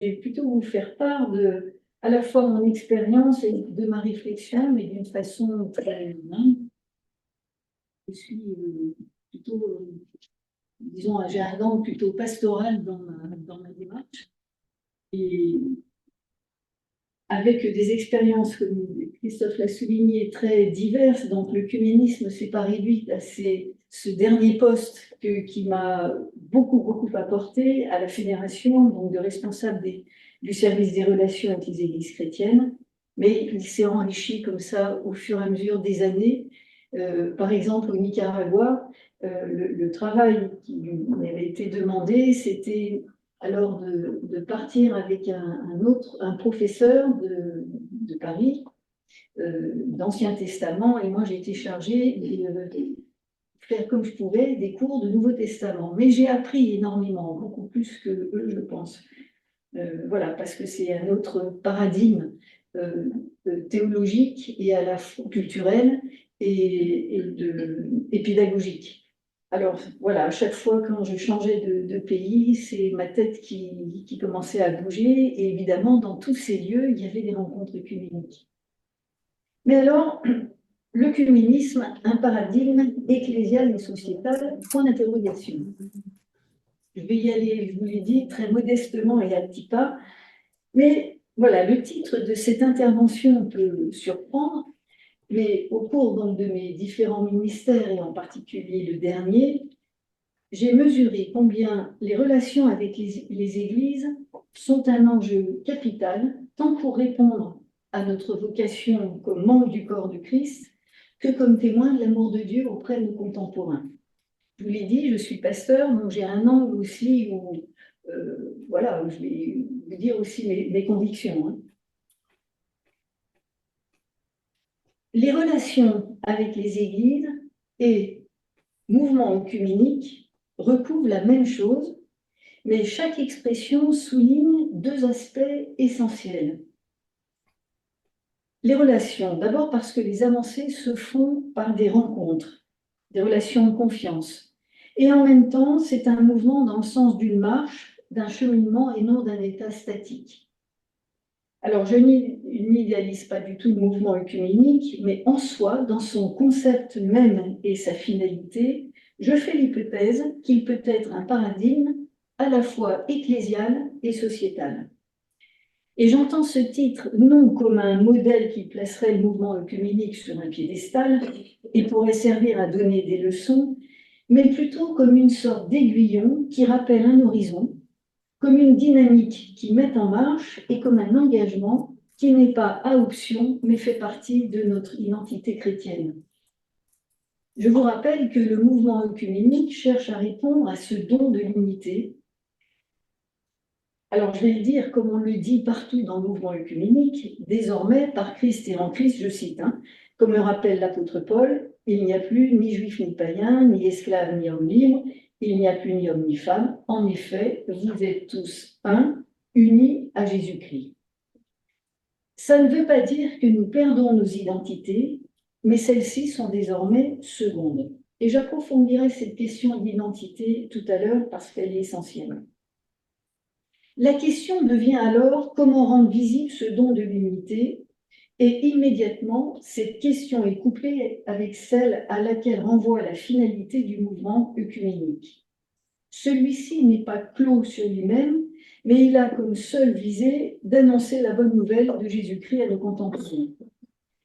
vais plutôt vous faire part de à la fois mon expérience et de ma réflexion, mais d'une façon très humaine. Je suis plutôt, disons, j'ai un angle plutôt pastoral dans ma démarche. Et avec des expériences, comme Christophe l'a souligné, très diverses. Donc, l'œcuménisme ne s'est pas réduit à ce dernier poste qui m'a beaucoup apporté à la Fédération, donc de responsable du service des relations avec les églises chrétiennes, mais il s'est enrichi comme ça au fur et à mesure des années. Par exemple, au Nicaragua, le travail qui lui avait été demandé, c'était alors de partir avec un professeur de Paris, d'Ancien Testament, et moi j'ai été chargée de faire comme je pouvais des cours de Nouveau Testament. Mais j'ai appris énormément, beaucoup plus que eux, je pense. Voilà, parce que c'est un autre paradigme théologique et à la fois culturel et pédagogique. Alors voilà, à chaque fois quand je changeais de pays, c'est ma tête qui commençait à bouger. Et évidemment, dans tous ces lieux, il y avait des rencontres œcuméniques. Mais alors, l'œcuménisme, un paradigme ecclésial et sociétal, point d'interrogation. Je vais y aller, je vous l'ai dit, très modestement et à petits pas. Mais voilà, le titre de cette intervention peut surprendre, mais au cours donc, de mes différents ministères, et en particulier le dernier, j'ai mesuré combien les relations avec les églises sont un enjeu capital, tant pour répondre à notre vocation comme membre du corps du Christ, que comme témoin de l'amour de Dieu auprès de nos contemporains. Je vous l'ai dit, je suis pasteur, donc j'ai un angle aussi où, voilà, où je vais vous dire aussi mes convictions. Hein. Les relations avec les églises et mouvements œcuméniques recouvrent la même chose, mais chaque expression souligne deux aspects essentiels. Les relations, d'abord parce que les avancées se font par des rencontres, des relations de confiance. Et en même temps, c'est un mouvement dans le sens d'une marche, d'un cheminement et non d'un état statique. Alors, je n'idéalise pas du tout le mouvement œcuménique, mais en soi, dans son concept même et sa finalité, je fais l'hypothèse qu'il peut être un paradigme à la fois ecclésial et sociétal. Et j'entends ce titre non comme un modèle qui placerait le mouvement œcuménique sur un piédestal et pourrait servir à donner des leçons, mais plutôt comme une sorte d'aiguillon qui rappelle un horizon, comme une dynamique qui met en marche et comme un engagement qui n'est pas à option, mais fait partie de notre identité chrétienne. Je vous rappelle que le mouvement œcuménique cherche à répondre à ce don de l'unité. Alors, je vais le dire comme on le dit partout dans le mouvement œcuménique, désormais, par Christ et en Christ, je cite, comme le rappelle l'apôtre Paul, il n'y a plus ni juif ni païen, ni esclave ni homme libre, il n'y a plus ni homme ni femme. En effet, vous êtes tous un, unis à Jésus-Christ. Ça ne veut pas dire que nous perdons nos identités, mais celles-ci sont désormais secondes. Et j'approfondirai cette question d'identité tout à l'heure parce qu'elle est essentielle. La question devient alors comment rendre visible ce don de l'unité, et immédiatement, cette question est couplée avec celle à laquelle renvoie la finalité du mouvement œcuménique. Celui-ci n'est pas clos sur lui-même, mais il a comme seule visée d'annoncer la bonne nouvelle de Jésus-Christ à nos contemporains.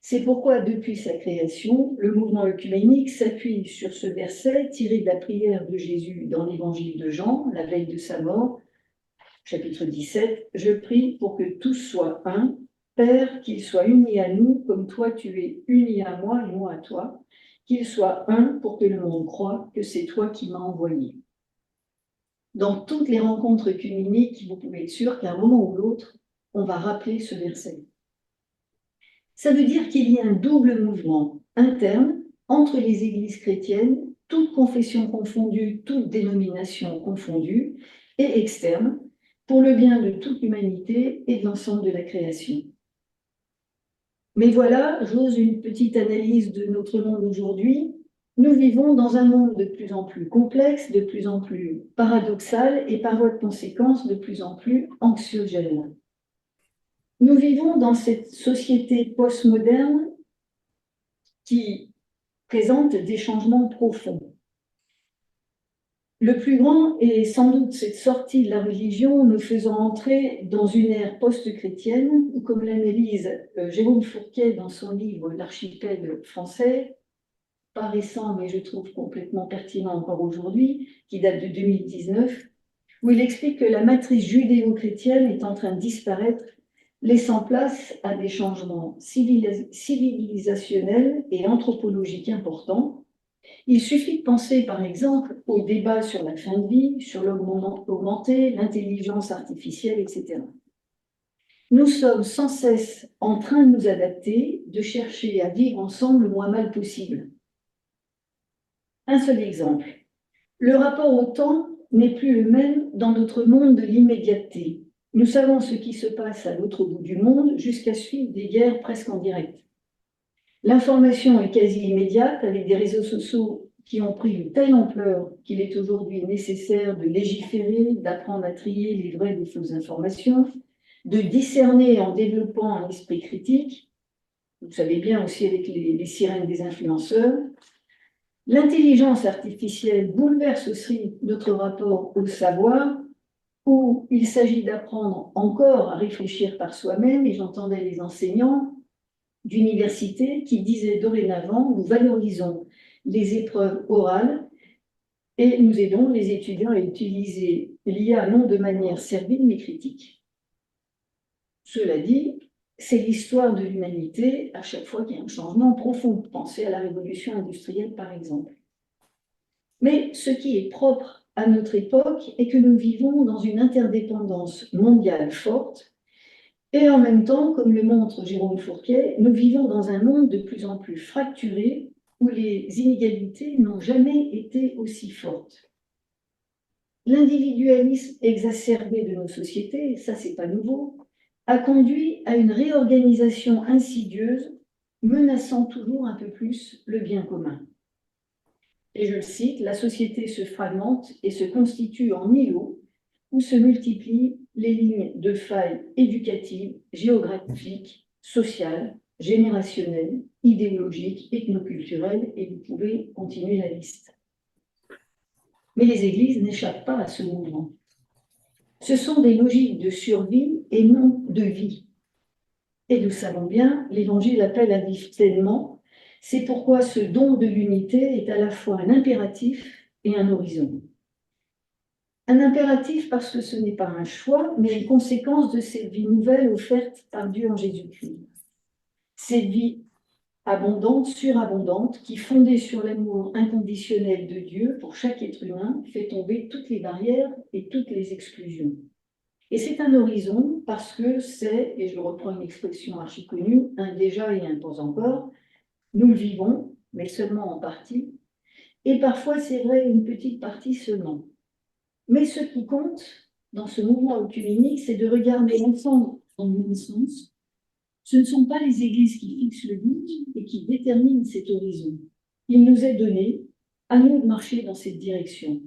C'est pourquoi, depuis sa création, le mouvement œcuménique s'appuie sur ce verset tiré de la prière de Jésus dans l'évangile de Jean, la veille de sa mort, chapitre 17, « Je prie pour que tous soient un, Père, qu'ils soient unis à nous comme toi tu es uni à moi et moi à toi, qu'ils soient un pour que le monde croie que c'est toi qui m'as envoyé. » Dans toutes les rencontres œcuméniques, vous pouvez être sûr qu'à un moment ou l'autre, on va rappeler ce verset. Ça veut dire qu'il y a un double mouvement interne entre les églises chrétiennes, toutes confessions confondues, toutes dénominations confondues, et externe, pour le bien de toute l'humanité et de l'ensemble de la création. Mais voilà, j'ose une petite analyse de notre monde aujourd'hui. Nous vivons dans un monde de plus en plus complexe, de plus en plus paradoxal et par voie de conséquence de plus en plus anxiogène. Nous vivons dans cette société postmoderne qui présente des changements profonds. Le plus grand est sans doute cette sortie de la religion nous faisant entrer dans une ère post-chrétienne, ou comme l'analyse Jérôme Fourquet dans son livre L'archipel français, pas récent mais je trouve complètement pertinent encore aujourd'hui, qui date de 2019, où il explique que la matrice judéo-chrétienne est en train de disparaître, laissant place à des changements civilisationnels et anthropologiques importants. Il suffit de penser, par exemple, au débat sur la fin de vie, sur l'augmenté, l'intelligence artificielle, etc. Nous sommes sans cesse en train de nous adapter, de chercher à vivre ensemble le moins mal possible. Un seul exemple. Le rapport au temps n'est plus le même dans notre monde de l'immédiateté. Nous savons ce qui se passe à l'autre bout du monde jusqu'à suivre des guerres presque en direct. L'information est quasi immédiate avec des réseaux sociaux qui ont pris une telle ampleur qu'il est aujourd'hui nécessaire de légiférer, d'apprendre à trier les vraies et les fausses informations, de discerner en développant un esprit critique. Vous savez bien aussi avec les sirènes des influenceurs. L'intelligence artificielle bouleverse aussi notre rapport au savoir, où il s'agit d'apprendre encore à réfléchir par soi-même, et j'entendais les enseignants d'université qui disaient dorénavant, nous valorisons les épreuves orales et nous aidons les étudiants à utiliser l'IA non de manière servile mais critique. Cela dit, c'est l'histoire de l'humanité à chaque fois qu'il y a un changement profond. Pensez à la révolution industrielle par exemple. Mais ce qui est propre à notre époque est que nous vivons dans une interdépendance mondiale forte. Et en même temps, comme le montre Jérôme Fourquet, nous vivons dans un monde de plus en plus fracturé où les inégalités n'ont jamais été aussi fortes. L'individualisme exacerbé de nos sociétés, ça c'est pas nouveau, a conduit à une réorganisation insidieuse menaçant toujours un peu plus le bien commun. Et je le cite, la société se fragmente et se constitue en îlots où se multiplient les lignes de failles éducatives, géographiques, sociales, générationnelles, idéologiques, ethnoculturelles, et vous pouvez continuer la liste. Mais les églises n'échappent pas à ce mouvement. Ce sont des logiques de survie et non de vie. Et nous savons bien, l'Évangile appelle à vivre pleinement. C'est pourquoi ce don de l'unité est à la fois un impératif et un horizon. Un impératif parce que ce n'est pas un choix, mais une conséquence de cette vie nouvelle offerte par Dieu en Jésus-Christ. Cette vie abondante, surabondante, qui, fondée sur l'amour inconditionnel de Dieu pour chaque être humain, fait tomber toutes les barrières et toutes les exclusions. Et c'est un horizon parce que c'est, et je reprends une expression archi connue, un déjà et un pas encore. Nous le vivons, mais seulement en partie. Et parfois, c'est vrai, une petite partie seulement. Mais ce qui compte dans ce mouvement œcuménique, c'est de regarder l'ensemble dans le même sens. Ce ne sont pas les églises qui fixent le but et qui déterminent cet horizon. Il nous est donné, à nous de marcher dans cette direction.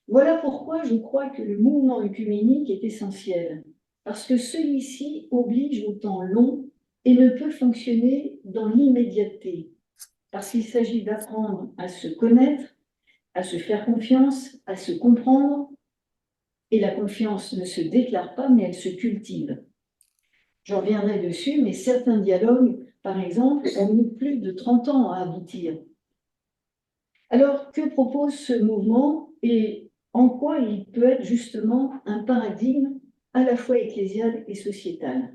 Voilà pourquoi je crois que le mouvement œcuménique est essentiel, parce que celui-ci oblige au temps long et ne peut fonctionner dans l'immédiateté, parce qu'il s'agit d'apprendre à se connaître, à se faire confiance, à se comprendre. Et la confiance ne se déclare pas, mais elle se cultive. J'en reviendrai dessus, mais certains dialogues, par exemple, ont mis plus de 30 ans à aboutir. Alors, que propose ce mouvement et en quoi il peut être justement un paradigme à la fois ecclésial et sociétal?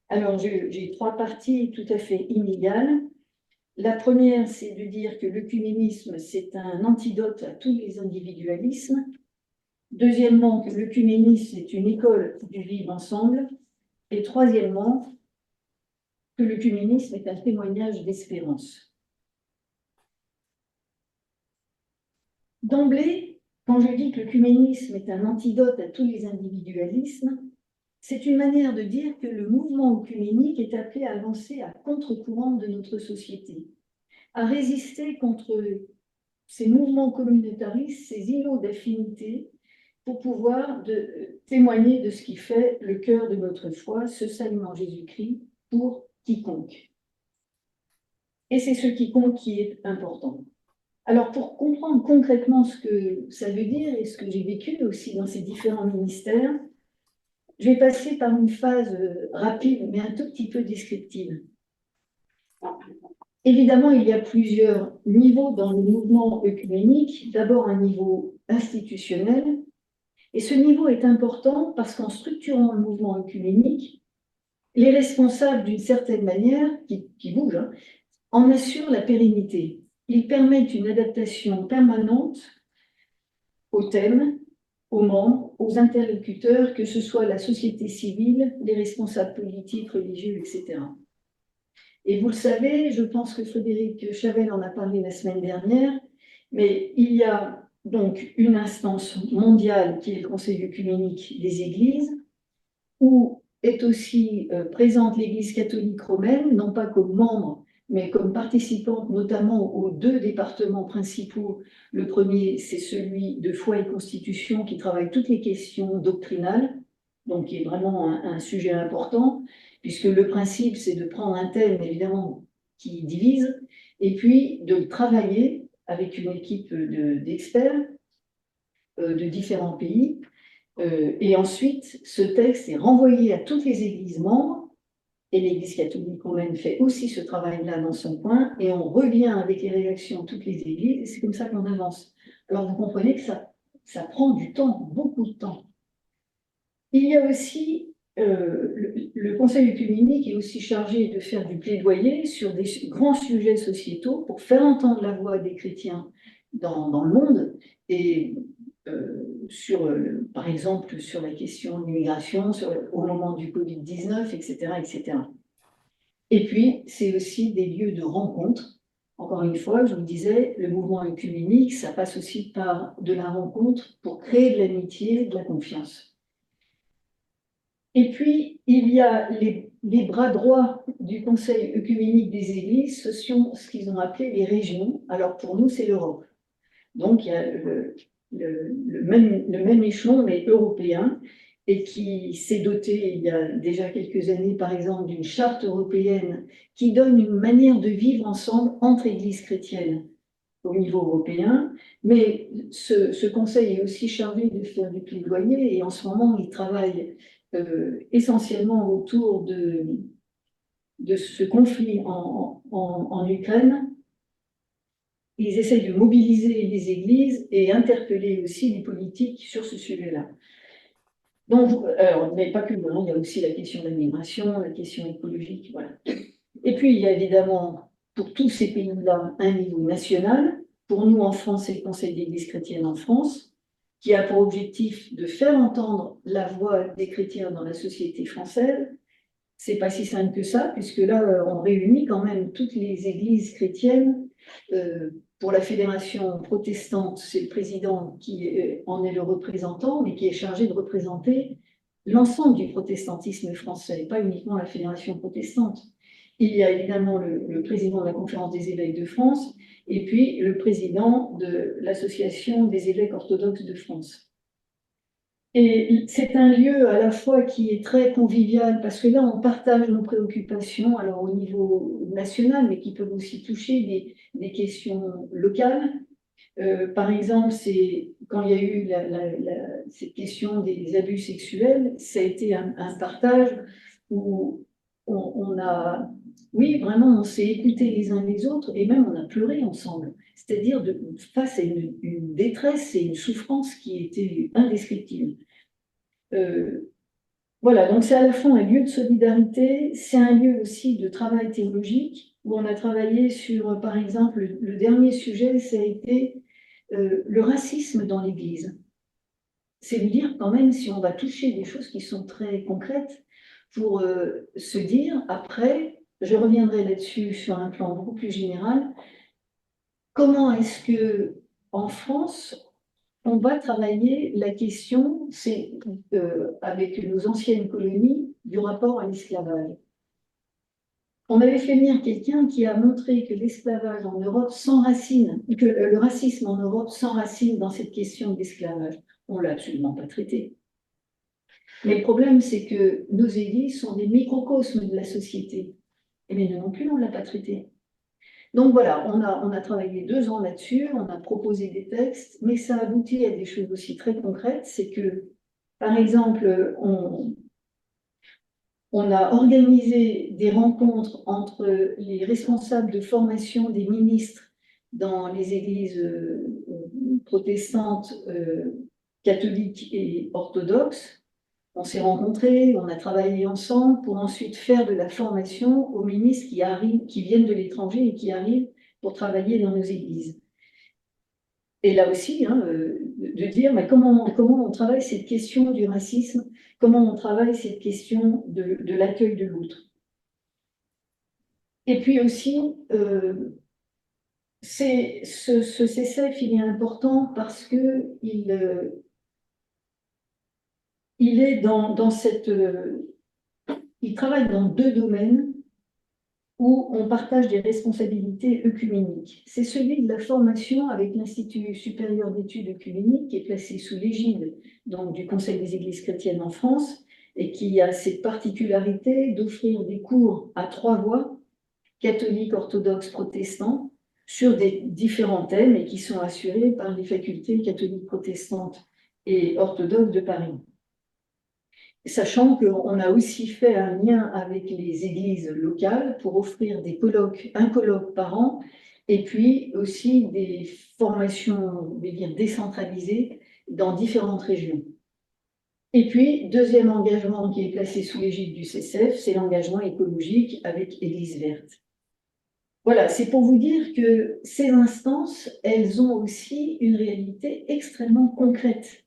Alors, j'ai trois parties tout à fait inégales. La première, c'est de dire que l'œcuménisme, c'est un antidote à tous les individualismes. Deuxièmement, que l'œcuménisme est une école du vivre ensemble. Et troisièmement, que l'œcuménisme est un témoignage d'espérance. D'emblée, quand je dis que l'œcuménisme est un antidote à tous les individualismes, c'est une manière de dire que le mouvement œcuménique est appelé à avancer à contre-courant de notre société, à résister contre ces mouvements communautaristes, ces îlots d'affinité, pour pouvoir témoigner de ce qui fait le cœur de notre foi, ce salut en Jésus-Christ pour quiconque. Et c'est ce quiconque qui est important. Alors, pour comprendre concrètement ce que ça veut dire et ce que j'ai vécu aussi dans ces différents ministères, je vais passer par une phase rapide, mais un tout petit peu descriptive. Évidemment, il y a plusieurs niveaux dans le mouvement œcuménique. D'abord, un niveau institutionnel. Et ce niveau est important parce qu'en structurant le mouvement œcuménique, les responsables, d'une certaine manière, qui bougent, hein, en assurent la pérennité. Ils permettent une adaptation permanente aux thèmes, aux membres, aux interlocuteurs, que ce soit la société civile, les responsables politiques, religieux, etc. Et vous le savez, je pense que Frédéric Chavel en a parlé la semaine dernière, mais il y a donc une instance mondiale qui est le Conseil œcuménique des Églises, où est aussi présente l'Église catholique romaine, non pas comme membre, mais comme participante notamment aux deux départements principaux. Le premier, c'est celui de foi et constitution qui travaille toutes les questions doctrinales, donc qui est vraiment un sujet important, puisque le principe, c'est de prendre un thème, évidemment, qui divise, et puis de le travailler avec une équipe d'experts de différents pays. Et ensuite, ce texte est renvoyé à toutes les églises membres, et l'Église catholique romaine fait aussi ce travail-là dans son coin, et on revient avec les réactions de toutes les églises, et c'est comme ça qu'on avance. Alors vous comprenez que ça prend du temps, beaucoup de temps. Il y a aussi le Conseil œcuménique est aussi chargé de faire du plaidoyer sur des grands sujets sociétaux pour faire entendre la voix des chrétiens dans le monde, et par exemple sur la question de l'immigration, au moment du Covid-19, etc., etc. Et puis, c'est aussi des lieux de rencontre. Encore une fois, je vous disais, le mouvement œcuménique, ça passe aussi par de la rencontre pour créer de l'amitié, de la confiance. Et puis, il y a les bras droits du Conseil œcuménique des Églises, ce sont ce qu'ils ont appelé les régions. Alors, pour nous, c'est l'Europe. Donc, il y a le même échelon, mais européen, et qui s'est doté il y a déjà quelques années, par exemple, d'une charte européenne qui donne une manière de vivre ensemble entre églises chrétiennes au niveau européen. Mais ce conseil est aussi chargé de faire du plaidoyer, et en ce moment, il travaille essentiellement autour de ce conflit en Ukraine. Ils essayent de mobiliser les églises et interpeller aussi les politiques sur ce sujet-là. Donc, mais pas que, hein, il y a aussi la question de la migration, la question écologique, voilà. Et puis, il y a évidemment, pour tous ces pays-là, un niveau national. Pour nous, en France, c'est le Conseil d'Église chrétienne en France, qui a pour objectif de faire entendre la voix des chrétiens dans la société française. C'est pas si simple que ça, puisque là, on réunit quand même toutes les églises chrétiennes. Pour la fédération protestante, c'est le président qui en est le représentant, mais qui est chargé de représenter l'ensemble du protestantisme français, pas uniquement la fédération protestante. Il y a évidemment le président de la Conférence des évêques de France, et puis le président de l'Association des évêques orthodoxes de France. Et c'est un lieu à la fois qui est très convivial, parce que là, on partage nos préoccupations, alors au niveau national, mais qui peuvent aussi toucher des questions locales. Par exemple, c'est quand il y a eu cette question des abus sexuels, ça a été un partage où on a, oui, vraiment, on s'est écoutés les uns les autres, et même on a pleuré ensemble. C'est-à-dire face à une détresse et une souffrance qui était indescriptible. Voilà, donc c'est à la fois un lieu de solidarité, c'est un lieu aussi de travail théologique, où on a travaillé sur, par exemple, le dernier sujet, ça a été le racisme dans l'Église. C'est vous dire quand même si on va toucher des choses qui sont très concrètes pour se dire, après, je reviendrai là-dessus sur un plan beaucoup plus général, comment est-ce que en France, on va travailler la question, c'est avec nos anciennes colonies, du rapport à l'esclavage. On avait fait venir quelqu'un qui a montré que l'esclavage en Europe s'enracine, que le racisme en Europe s'enracine dans cette question d'esclavage. On ne l'a absolument pas traité. Mais le problème, c'est que nos églises sont des microcosmes de la société. Et bien non plus, on ne l'a pas traité. Donc voilà, on a travaillé 2 ans là-dessus, on a proposé des textes, mais ça aboutit à des choses aussi très concrètes. C'est que, par exemple, on a organisé des rencontres entre les responsables de formation des ministres dans les églises protestantes, catholiques et orthodoxes. On s'est rencontrés, on a travaillé ensemble pour ensuite faire de la formation aux ministres qui arrivent, qui viennent de l'étranger et qui arrivent pour travailler dans nos églises. Et là aussi, hein, de dire mais comment on travaille cette question du racisme, comment on travaille cette question de l'accueil de l'autre. Et puis aussi, ce CCF, il est important parce que il est dans cette... il travaille dans 2 domaines où on partage des responsabilités œcuméniques. C'est celui de la formation avec l'Institut supérieur d'études œcuméniques, qui est placé sous l'égide du Conseil des Églises chrétiennes en France, et qui a cette particularité d'offrir des cours à 3 voix, catholiques, orthodoxes, protestants, sur des différents thèmes et qui sont assurés par les facultés catholiques, protestantes et orthodoxes de Paris. Sachant qu'on a aussi fait un lien avec les églises locales pour offrir un colloque par an, et puis aussi des formations, décentralisées dans différentes régions. Et puis, deuxième engagement qui est placé sous l'égide du CCF, c'est l'engagement écologique avec Église verte. Voilà, c'est pour vous dire que ces instances, elles ont aussi une réalité extrêmement concrète.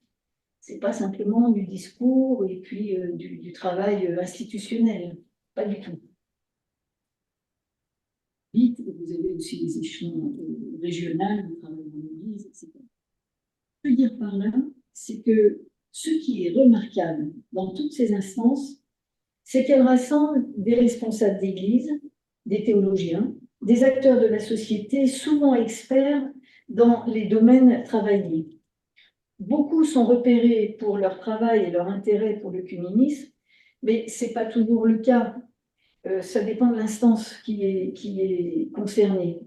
Ce n'est pas simplement du discours et puis du travail institutionnel, pas du tout. Vite, vous avez aussi les échelons régionaux, le travail dans l'Église, etc. Ce que je veux dire par là, c'est que ce qui est remarquable dans toutes ces instances, c'est qu'elles rassemblent des responsables d'Église, des théologiens, des acteurs de la société, souvent experts dans les domaines travaillés. Beaucoup sont repérés pour leur travail et leur intérêt pour l'œcuménisme, mais ce n'est pas toujours le cas. Ça dépend de l'instance qui est concernée.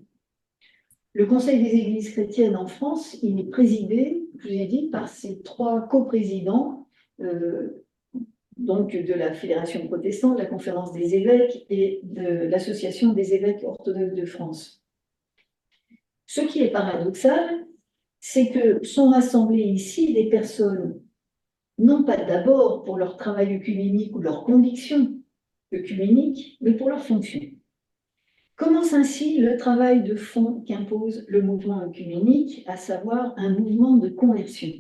Le Conseil des Églises chrétiennes en France, il est présidé, je vous ai dit, par ses 3 coprésidents, donc de la Fédération protestante, de la Conférence des évêques et de l'Association des évêques orthodoxes de France. Ce qui est paradoxal, c'est que sont rassemblées ici des personnes, non pas d'abord pour leur travail œcuménique ou leur conviction œcuménique, mais pour leur fonction. Commence ainsi le travail de fond qu'impose le mouvement œcuménique, à savoir un mouvement de conversion.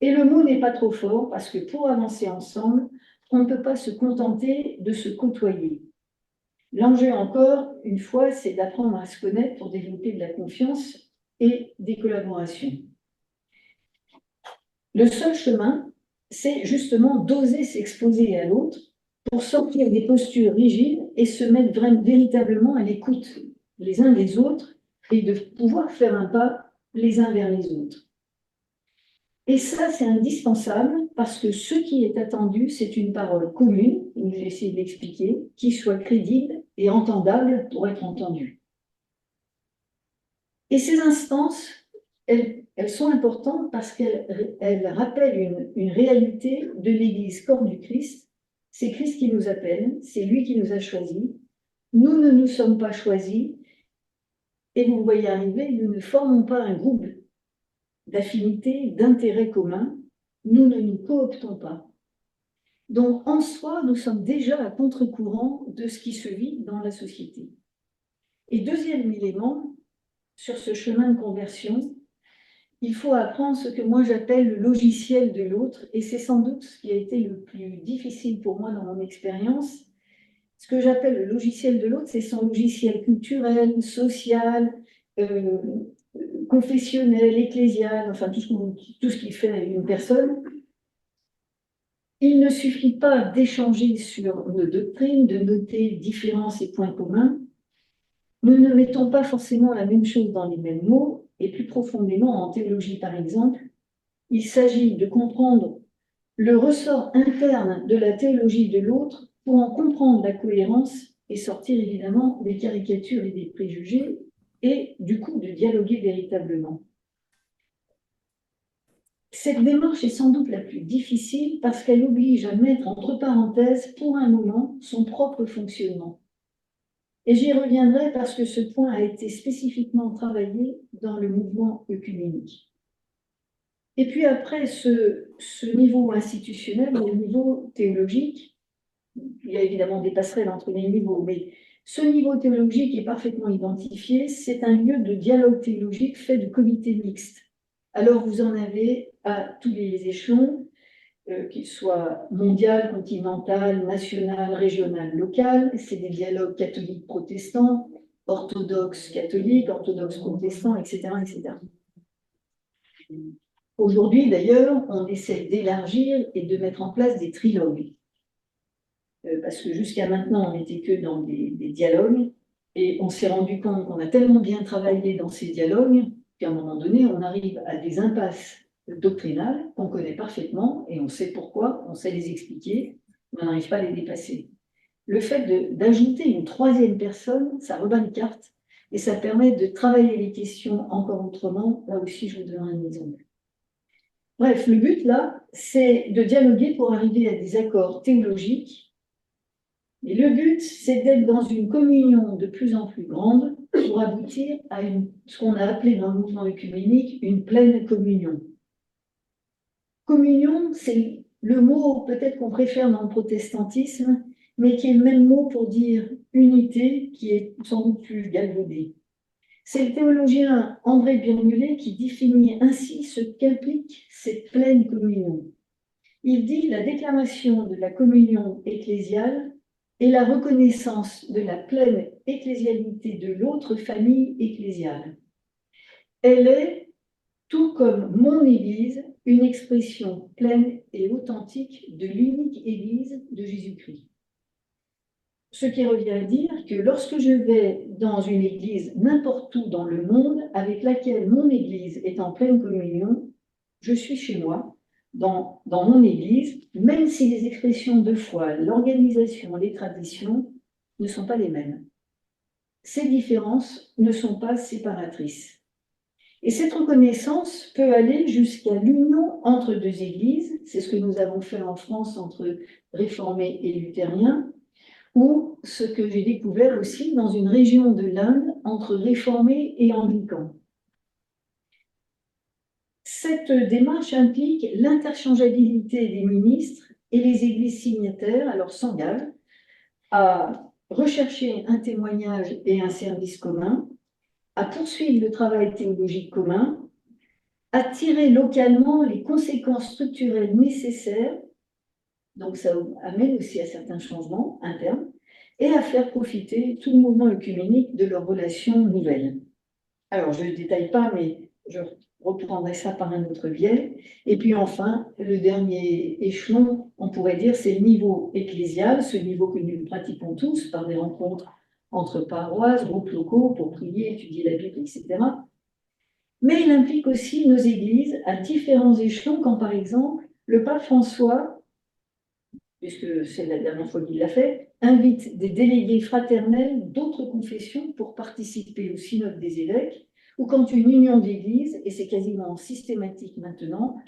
Et le mot n'est pas trop fort, parce que pour avancer ensemble, on ne peut pas se contenter de se côtoyer. L'enjeu encore, une fois, c'est d'apprendre à se connaître pour développer de la confiance et des collaborations. Le seul chemin, c'est justement d'oser s'exposer à l'autre pour sortir des postures rigides et se mettre véritablement à l'écoute les uns des autres et de pouvoir faire un pas les uns vers les autres. Et ça, c'est indispensable parce que ce qui est attendu, c'est une parole commune, j'ai essayé de l'expliquer, qui soit crédible et entendable pour être entendue. Et ces instances, elles sont importantes parce qu'elles rappellent une réalité de l'Église corps du Christ. C'est Christ qui nous appelle, c'est lui qui nous a choisis. Nous ne nous sommes pas choisis, et vous le voyez arriver, nous ne formons pas un groupe d'affinités, d'intérêts communs, nous ne nous cooptons pas. Donc, en soi, nous sommes déjà à contre-courant de ce qui se vit dans la société. Et deuxième élément, sur ce chemin de conversion, il faut apprendre ce que moi j'appelle le logiciel de l'autre, et c'est sans doute ce qui a été le plus difficile pour moi dans mon expérience. Ce que j'appelle le logiciel de l'autre, c'est son logiciel culturel, social, confessionnel, ecclésial, enfin tout ce qui fait une personne. Il ne suffit pas d'échanger sur nos doctrines, de noter différences et points communs. Nous ne mettons pas forcément la même chose dans les mêmes mots, et plus profondément en théologie par exemple, il s'agit de comprendre le ressort interne de la théologie de l'autre pour en comprendre la cohérence et sortir évidemment des caricatures et des préjugés et du coup de dialoguer véritablement. Cette démarche est sans doute la plus difficile parce qu'elle oblige à mettre entre parenthèses pour un moment son propre fonctionnement. Et j'y reviendrai parce que ce point a été spécifiquement travaillé dans le mouvement œcuménique. Et puis après ce niveau institutionnel, le niveau théologique, il y a évidemment des passerelles entre les niveaux, mais ce niveau théologique est parfaitement identifié, c'est un lieu de dialogue théologique fait de comités mixtes. Alors vous en avez à tous les échelons, qu'ils soient mondial, continental, national, régional, local, c'est des dialogues catholiques protestants, orthodoxes catholiques, orthodoxes protestants, etc., etc. Aujourd'hui, d'ailleurs, on essaie d'élargir et de mettre en place des trilogues. Parce que jusqu'à maintenant, on n'était que dans des dialogues, et on s'est rendu compte qu'on a tellement bien travaillé dans ces dialogues qu'à un moment donné, on arrive à des impasses doctrinales qu'on connaît parfaitement, et on sait pourquoi, on sait les expliquer, mais on n'arrive pas à les dépasser. Le fait d'ajouter une troisième personne, ça rebat une carte, et ça permet de travailler les questions encore autrement. Là aussi, je vous donne un exemple. Bref, le but là, c'est de dialoguer pour arriver à des accords théologiques. Et le but, c'est d'être dans une communion de plus en plus grande pour aboutir à ce qu'on a appelé dans le mouvement œcuménique une pleine communion. Communion, c'est le mot peut-être qu'on préfère dans le protestantisme, mais qui est le même mot pour dire unité, qui est sans doute plus galvaudé. C'est le théologien André Birnulet qui définit ainsi ce qu'implique cette pleine communion. Il dit la déclaration de la communion ecclésiale est la reconnaissance de la pleine ecclésialité de l'autre famille ecclésiale. Elle est, tout comme mon Église, une expression pleine et authentique de l'unique Église de Jésus-Christ. Ce qui revient à dire que lorsque je vais dans une église n'importe où dans le monde avec laquelle mon église est en pleine communion, je suis chez moi, dans mon église, même si les expressions de foi, l'organisation, les traditions ne sont pas les mêmes. Ces différences ne sont pas séparatrices. Et cette reconnaissance peut aller jusqu'à l'union entre deux églises, c'est ce que nous avons fait en France entre réformés et luthériens, ou ce que j'ai découvert aussi dans une région de l'Inde entre réformés et anglicans. Cette démarche implique l'interchangeabilité des ministres et les églises signataires alors s'engagent à rechercher un témoignage et un service commun, à poursuivre le travail théologique commun, à tirer localement les conséquences structurelles nécessaires, donc ça amène aussi à certains changements internes, et à faire profiter tout le mouvement œcuménique de leurs relations nouvelles. Alors, je ne détaille pas, mais je reprendrai ça par un autre biais. Et puis enfin, le dernier échelon, on pourrait dire, c'est le niveau ecclésial, ce niveau que nous pratiquons tous par des rencontres entre paroisses, groupes locaux pour prier, étudier la Bible, etc. Mais il implique aussi nos églises à différents échelons, quand par exemple, le pape François, puisque c'est la dernière fois qu'il l'a fait, invite des délégués fraternels d'autres confessions pour participer au synode des évêques, ou quand une union d'églises, et c'est quasiment systématique maintenant,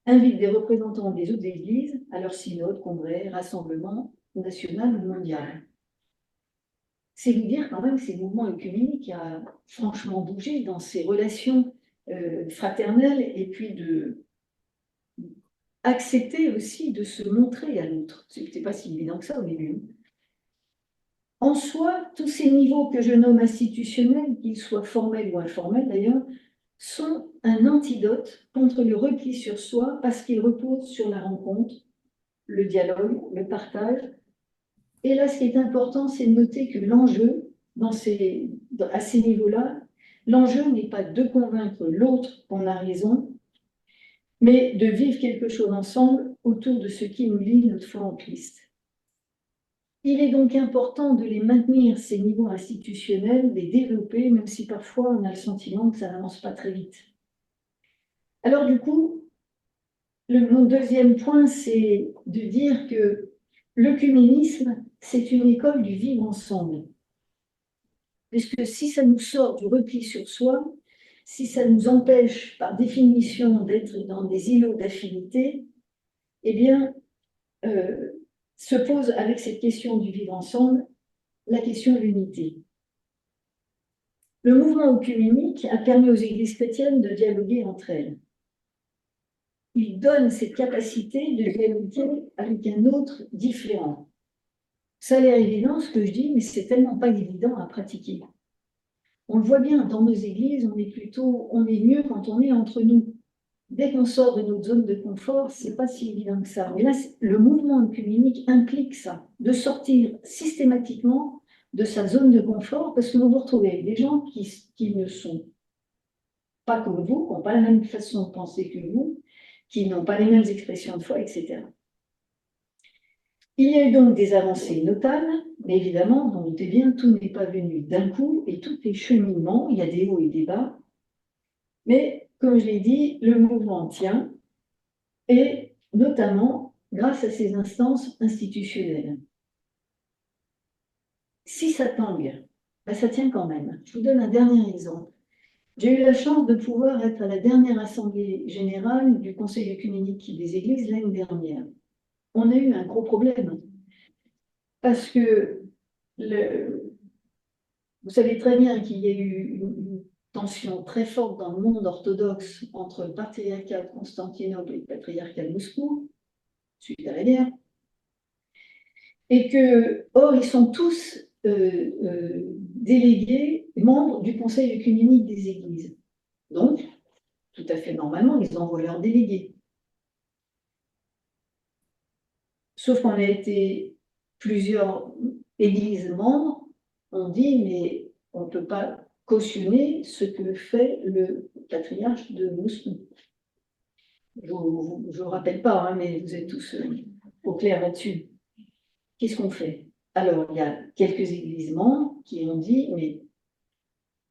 invite des représentants des autres églises à leur synode, congrès, rassemblement national ou mondial. C'est vous dire quand même que ces mouvements œcuméniques a franchement bougé dans ces relations fraternelles et puis de accepter aussi de se montrer à l'autre. Ce n'était pas si évident que ça au début. En soi, tous ces niveaux que je nomme institutionnels, qu'ils soient formels ou informels d'ailleurs, sont un antidote contre le repli sur soi parce qu'ils reposent sur la rencontre, le dialogue, le partage. Et là, ce qui est important, c'est de noter que l'enjeu, à ces niveaux-là, l'enjeu n'est pas de convaincre l'autre qu'on a raison, mais de vivre quelque chose ensemble autour de ce qui nous lie notre foi en Christ. Il est donc important de les maintenir, ces niveaux institutionnels, de les développer, même si parfois on a le sentiment que ça n'avance pas très vite. Alors du coup, mon deuxième point, c'est de dire que l'œcuménisme, c'est une école du vivre ensemble. Puisque si ça nous sort du repli sur soi, si ça nous empêche par définition d'être dans des îlots d'affinité, eh bien, se pose avec cette question du vivre ensemble la question de l'unité. Le mouvement œcuménique a permis aux églises chrétiennes de dialoguer entre elles. Il donne cette capacité de dialoguer avec un autre différent. Ça a l'air évident ce que je dis, mais c'est tellement pas évident à pratiquer. On le voit bien dans nos églises, on est mieux quand on est entre nous. Dès qu'on sort de notre zone de confort, c'est pas si évident que ça. Mais là, le mouvement œcuménique implique ça, de sortir systématiquement de sa zone de confort, parce que vous vous retrouvez avec des gens qui ne sont pas comme vous, qui n'ont pas la même façon de penser que vous, qui n'ont pas les mêmes expressions de foi, etc. Il y a eu donc des avancées notables, mais évidemment, vous doutez bien, tout n'est pas venu d'un coup, et tout est cheminement, il y a des hauts et des bas. Mais, comme je l'ai dit, le mouvement tient, et notamment grâce à ces instances institutionnelles. Si ça tangue, ben ça tient quand même. Je vous donne un dernier exemple. J'ai eu la chance de pouvoir être à la dernière assemblée générale du Conseil œcuménique des Églises l'année dernière. On a eu un gros problème, parce que vous savez très bien qu'il y a eu une tension très forte dans le monde orthodoxe entre le patriarcat de Constantinople et le patriarcat de Moscou, suite à la guerre, et que, or, ils sont tous délégués, membres du Conseil œcuménique des Églises. Donc, tout à fait normalement, ils envoient leurs délégués. Sauf qu'on a été plusieurs églises membres, on dit, mais on ne peut pas cautionner ce que fait le patriarche de Moscou. Je ne vous rappelle pas, hein, mais vous êtes tous au clair là-dessus. Qu'est-ce qu'on fait? Alors, il y a quelques églises membres qui ont dit, mais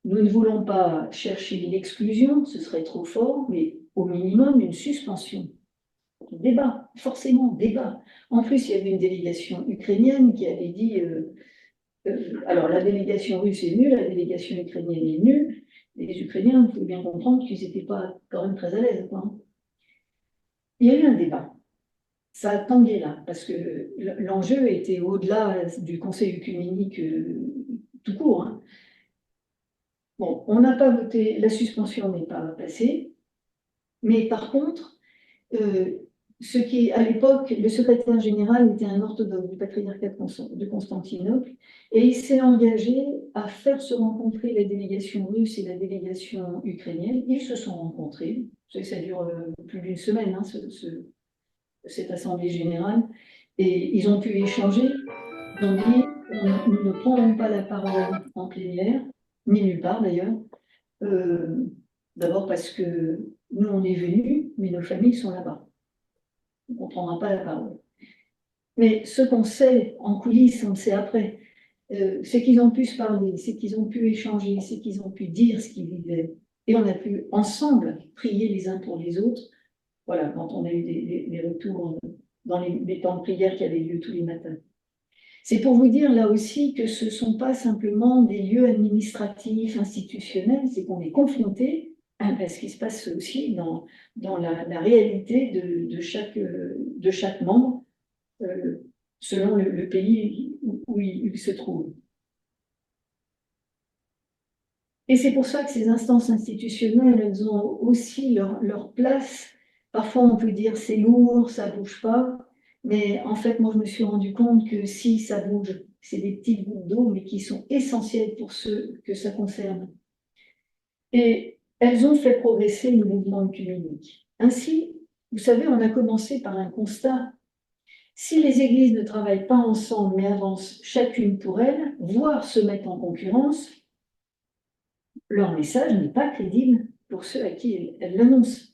nous ne voulons pas chercher l'exclusion, ce serait trop fort, mais au minimum une suspension. Débat, forcément, débat. En plus, il y avait une délégation ukrainienne qui avait dit, alors la délégation russe est nulle, la délégation ukrainienne est nulle. Les Ukrainiens, vous pouvez bien comprendre qu'ils n'étaient pas quand même très à l'aise, quoi. Il y a eu un débat. Ça a tangué là, parce que l'enjeu était au-delà du Conseil œcuménique tout court, hein. Bon, on n'a pas voté, la suspension n'est pas passée, mais par contre, ce qui, à l'époque, le secrétaire général était un orthodoxe du patriarcat de Constantinople, et il s'est engagé à faire se rencontrer la délégation russe et la délégation ukrainienne. Ils se sont rencontrés, ça dure plus d'une semaine, hein, cette assemblée générale, et ils ont pu échanger. Ils ont dit, nous ne prendrons pas la parole en plénière, ni nulle part d'ailleurs, d'abord parce que nous on est venus, mais nos familles sont là-bas. On ne prendra pas la parole. Mais ce qu'on sait en coulisses, on le sait après, c'est qu'ils ont pu se parler, c'est qu'ils ont pu échanger, c'est qu'ils ont pu dire ce qu'ils vivaient. Et on a pu ensemble prier les uns pour les autres. Voilà, quand on a eu des retours dans les temps de prière qui avaient lieu tous les matins. C'est pour vous dire là aussi que ce ne sont pas simplement des lieux administratifs, institutionnels, c'est qu'on est confronté à ce qui se passe aussi dans la réalité de chaque membre, selon le pays où il se trouve. Et c'est pour ça que ces instances institutionnelles, elles ont aussi leur place. Parfois, on peut dire c'est lourd, ça ne bouge pas. Mais en fait, moi, je me suis rendu compte que si ça bouge, c'est des petites gouttes d'eau, mais qui sont essentielles pour ceux que ça concerne. Et elles ont fait progresser le mouvement œcuménique. Ainsi, vous savez, on a commencé par un constat. Si les églises ne travaillent pas ensemble, mais avancent chacune pour elles, voire se mettent en concurrence, leur message n'est pas crédible pour ceux à qui elles l'annoncent.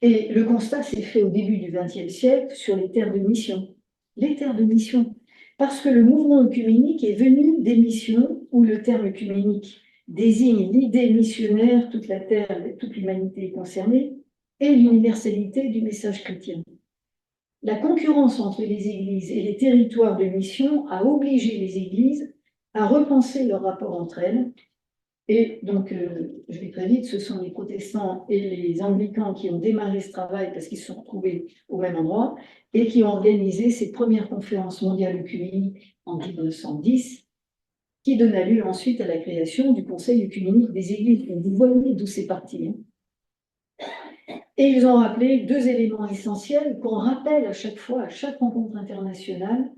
Et le constat s'est fait au début du XXe siècle sur les terres de mission. Les terres de mission. Parce que le mouvement œcuménique est venu des missions où le terme œcuménique désigne l'idée missionnaire, toute la terre, toute l'humanité est concernée, et l'universalité du message chrétien. La concurrence entre les églises et les territoires de mission a obligé les églises à repenser leur rapport entre elles. Et donc, je vais très vite, ce sont les protestants et les anglicans qui ont démarré ce travail parce qu'ils se sont retrouvés au même endroit et qui ont organisé ces premières conférences mondiales œcuméniques en 1910, qui donna lieu ensuite à la création du Conseil œcuménique des Églises. Donc, vous voyez d'où c'est parti. Et ils ont rappelé deux éléments essentiels qu'on rappelle à chaque fois, à chaque rencontre internationale,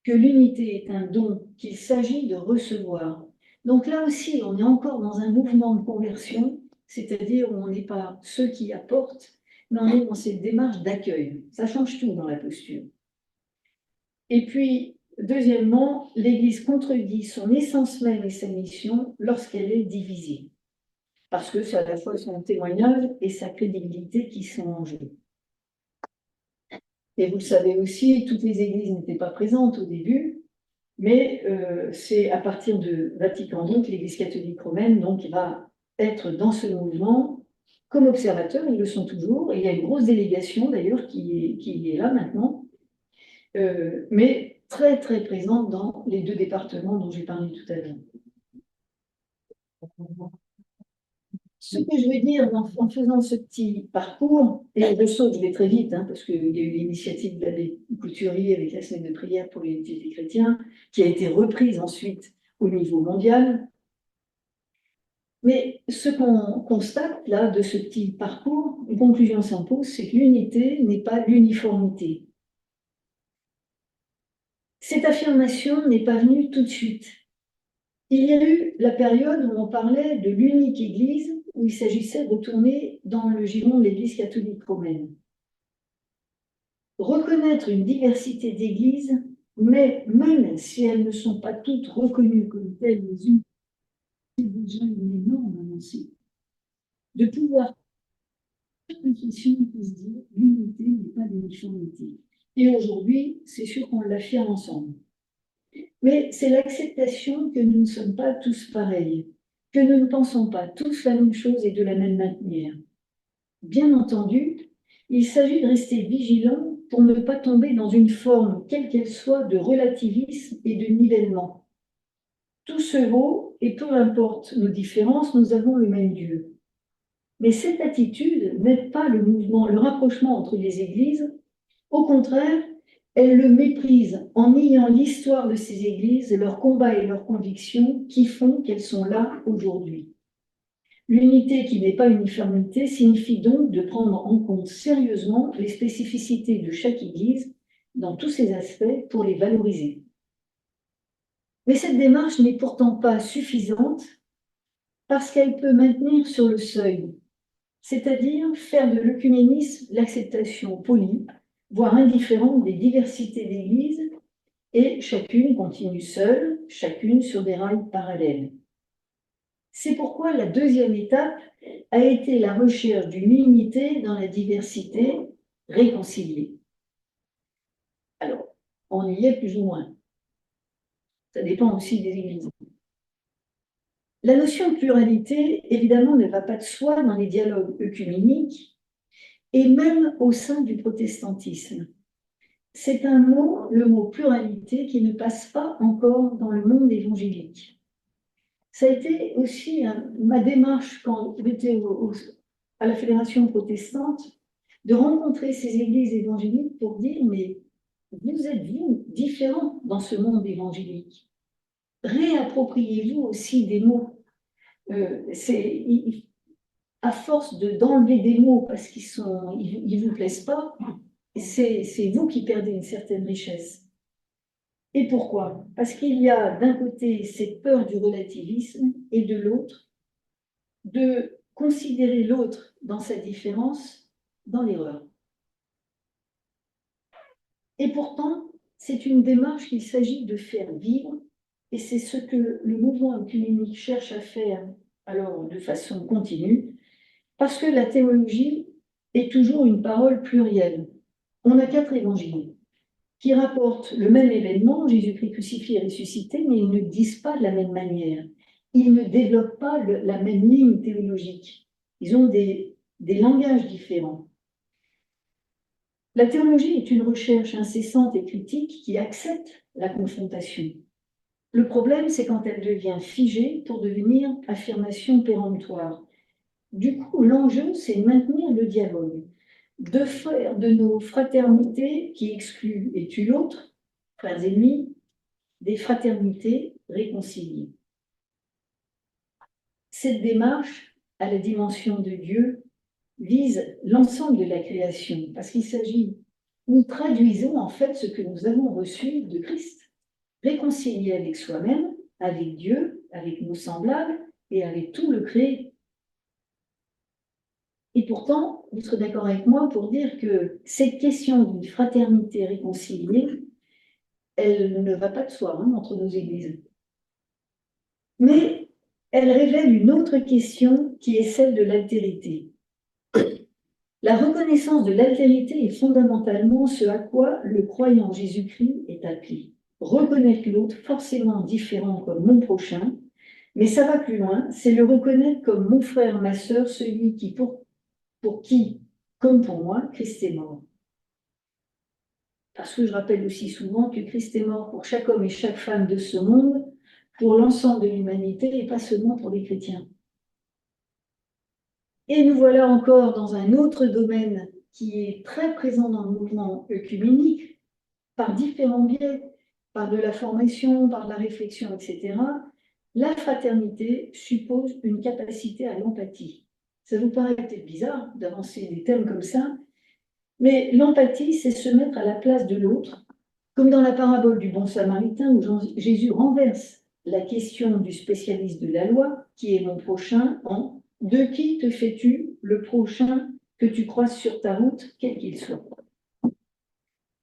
que l'unité est un don qu'il s'agit de recevoir. Donc là aussi, on est encore dans un mouvement de conversion, c'est-à-dire où on n'est pas ceux qui apportent, mais on est dans cette démarche d'accueil. Ça change tout dans la posture. Et puis, deuxièmement, l'Église contredit son essence même et sa mission lorsqu'elle est divisée, parce que c'est à la fois son témoignage et sa crédibilité qui sont en jeu. Et vous le savez aussi, toutes les églises n'étaient pas présentes au début, mais c'est à partir de Vatican II que l'Église catholique romaine donc, va être dans ce mouvement comme observateur, ils le sont toujours, et il y a une grosse délégation d'ailleurs qui est là maintenant, mais très très présente dans les deux départements dont j'ai parlé tout à l'heure. Ce que je veux dire en faisant ce petit parcours, et je vais très vite, parce qu'il y a eu l'initiative de l'abbé Couturier avec la semaine de prière pour l'unité des chrétiens, qui a été reprise ensuite au niveau mondial. Mais ce qu'on constate là de ce petit parcours, une conclusion s'impose, c'est que l'unité n'est pas l'uniformité. Cette affirmation n'est pas venue tout de suite. Il y a eu la période où on parlait de l'unique Église, où il s'agissait de retourner dans le giron de l'Église catholique romaine. Reconnaître une diversité d'églises, mais même si elles ne sont pas toutes reconnues comme telles les unes, c'est déjà une énorme avancée. De pouvoir confession qui se dit l'unité n'est pas l'uniformité. Et aujourd'hui, c'est sûr qu'on l'affirme ensemble. Mais c'est l'acceptation que nous ne sommes pas tous pareils, que nous ne pensons pas tous la même chose et de la même manière. Bien entendu, il s'agit de rester vigilant pour ne pas tomber dans une forme, quelle qu'elle soit, de relativisme et de nivellement. Tout se vaut et peu importe nos différences, nous avons le même Dieu. Mais cette attitude n'aide pas le mouvement, le rapprochement entre les églises. Au contraire, elle le méprise en niant l'histoire de ces églises, leurs combats et leurs convictions qui font qu'elles sont là aujourd'hui. L'unité qui n'est pas uniformité signifie donc de prendre en compte sérieusement les spécificités de chaque église dans tous ses aspects pour les valoriser. Mais cette démarche n'est pourtant pas suffisante parce qu'elle peut maintenir sur le seuil, c'est-à-dire faire de l'œcuménisme l'acceptation polie, voire indifférente des diversités d'églises, et chacune continue seule, chacune sur des rails parallèles. C'est pourquoi la deuxième étape a été la recherche d'une unité dans la diversité réconciliée. Alors, on y est plus ou moins. Ça dépend aussi des églises. La notion de pluralité, évidemment, ne va pas de soi dans les dialogues œcuméniques et même au sein du protestantisme. C'est un mot, le mot pluralité, qui ne passe pas encore dans le monde évangélique. Ça a été aussi ma démarche quand j'étais à la Fédération protestante, de rencontrer ces églises évangéliques pour dire, mais vous êtes, vous, différents dans ce monde évangélique. Réappropriez-vous aussi des mots. À force d'enlever des mots parce qu'ils ne vous plaisent pas, c'est vous qui perdez une certaine richesse. Et pourquoi? Parce qu'il y a d'un côté cette peur du relativisme et de l'autre, de considérer l'autre dans sa différence, dans l'erreur. Et pourtant, c'est une démarche qu'il s'agit de faire vivre, et c'est ce que le mouvement œcuménique cherche à faire alors de façon continue, parce que la théologie est toujours une parole plurielle. On a 4 évangiles qui rapportent le même événement, Jésus-Christ crucifié et ressuscité, mais ils ne disent pas de la même manière. Ils ne développent pas la même ligne théologique. Ils ont des langages différents. La théologie est une recherche incessante et critique qui accepte la confrontation. Le problème, c'est quand elle devient figée pour devenir affirmation péremptoire. Du coup, l'enjeu, c'est maintenir le dialogue, de faire de nos fraternités qui excluent et tuent l'autre, frères ennemis, des fraternités réconciliées. Cette démarche, à la dimension de Dieu, vise l'ensemble de la création, parce qu'il s'agit, nous traduisons en fait ce que nous avons reçu de Christ, réconcilié avec soi-même, avec Dieu, avec nos semblables et avec tout le créé. Et pourtant, vous serez d'accord avec moi pour dire que cette question d'une fraternité réconciliée, elle ne va pas de soi entre nos églises. Mais elle révèle une autre question qui est celle de l'altérité. La reconnaissance de l'altérité est fondamentalement ce à quoi le croyant Jésus-Christ est appelé. Reconnaître l'autre forcément différent comme mon prochain, mais ça va plus loin, c'est le reconnaître comme mon frère, ma sœur, celui qui, pour qui, comme pour moi, Christ est mort. Parce que je rappelle aussi souvent que Christ est mort pour chaque homme et chaque femme de ce monde, pour l'ensemble de l'humanité et pas seulement pour les chrétiens. Et nous voilà encore dans un autre domaine qui est très présent dans le mouvement œcuménique, par différents biais, par de la formation, par de la réflexion, etc. La fraternité suppose une capacité à l'empathie. Ça vous paraît peut-être bizarre d'avancer des thèmes comme ça, mais l'empathie, c'est se mettre à la place de l'autre, comme dans la parabole du bon samaritain où Jésus renverse la question du spécialiste de la loi, qui est mon prochain, en de qui te fais-tu le prochain que tu croises sur ta route, quel qu'il soit.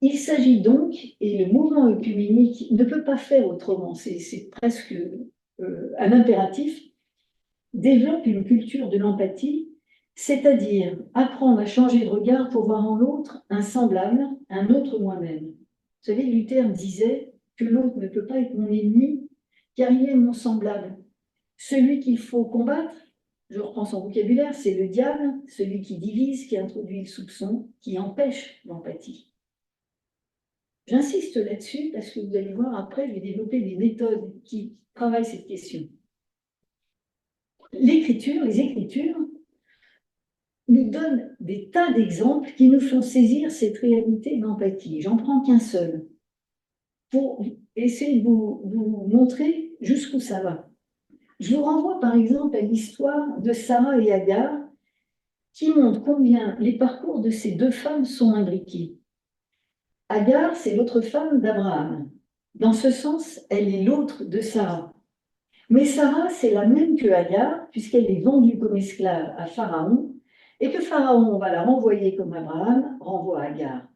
Il s'agit donc, et le mouvement œcuménique ne peut pas faire autrement, c'est presque un impératif, développe une culture de l'empathie, c'est-à-dire apprendre à changer de regard pour voir en l'autre un semblable, un autre moi-même. Vous savez, Luther disait que l'autre ne peut pas être mon ennemi, car il est mon semblable. Celui qu'il faut combattre, je reprends son vocabulaire, c'est le diable, celui qui divise, qui introduit le soupçon, qui empêche l'empathie. J'insiste là-dessus parce que vous allez voir après, je vais développer des méthodes qui travaillent cette question. L'écriture, les écritures, nous donnent des tas d'exemples qui nous font saisir cette réalité d'empathie. J'en prends qu'un seul pour essayer de vous montrer jusqu'où ça va. Je vous renvoie par exemple à l'histoire de Sarah et Agar qui montre combien les parcours de ces deux femmes sont imbriqués. Agar, c'est l'autre femme d'Abraham. Dans ce sens, elle est l'autre de Sarah. Mais Sarah, c'est la même que Agar, puisqu'elle est vendue comme esclave à Pharaon, et que Pharaon va la renvoyer comme Abraham renvoie Agar.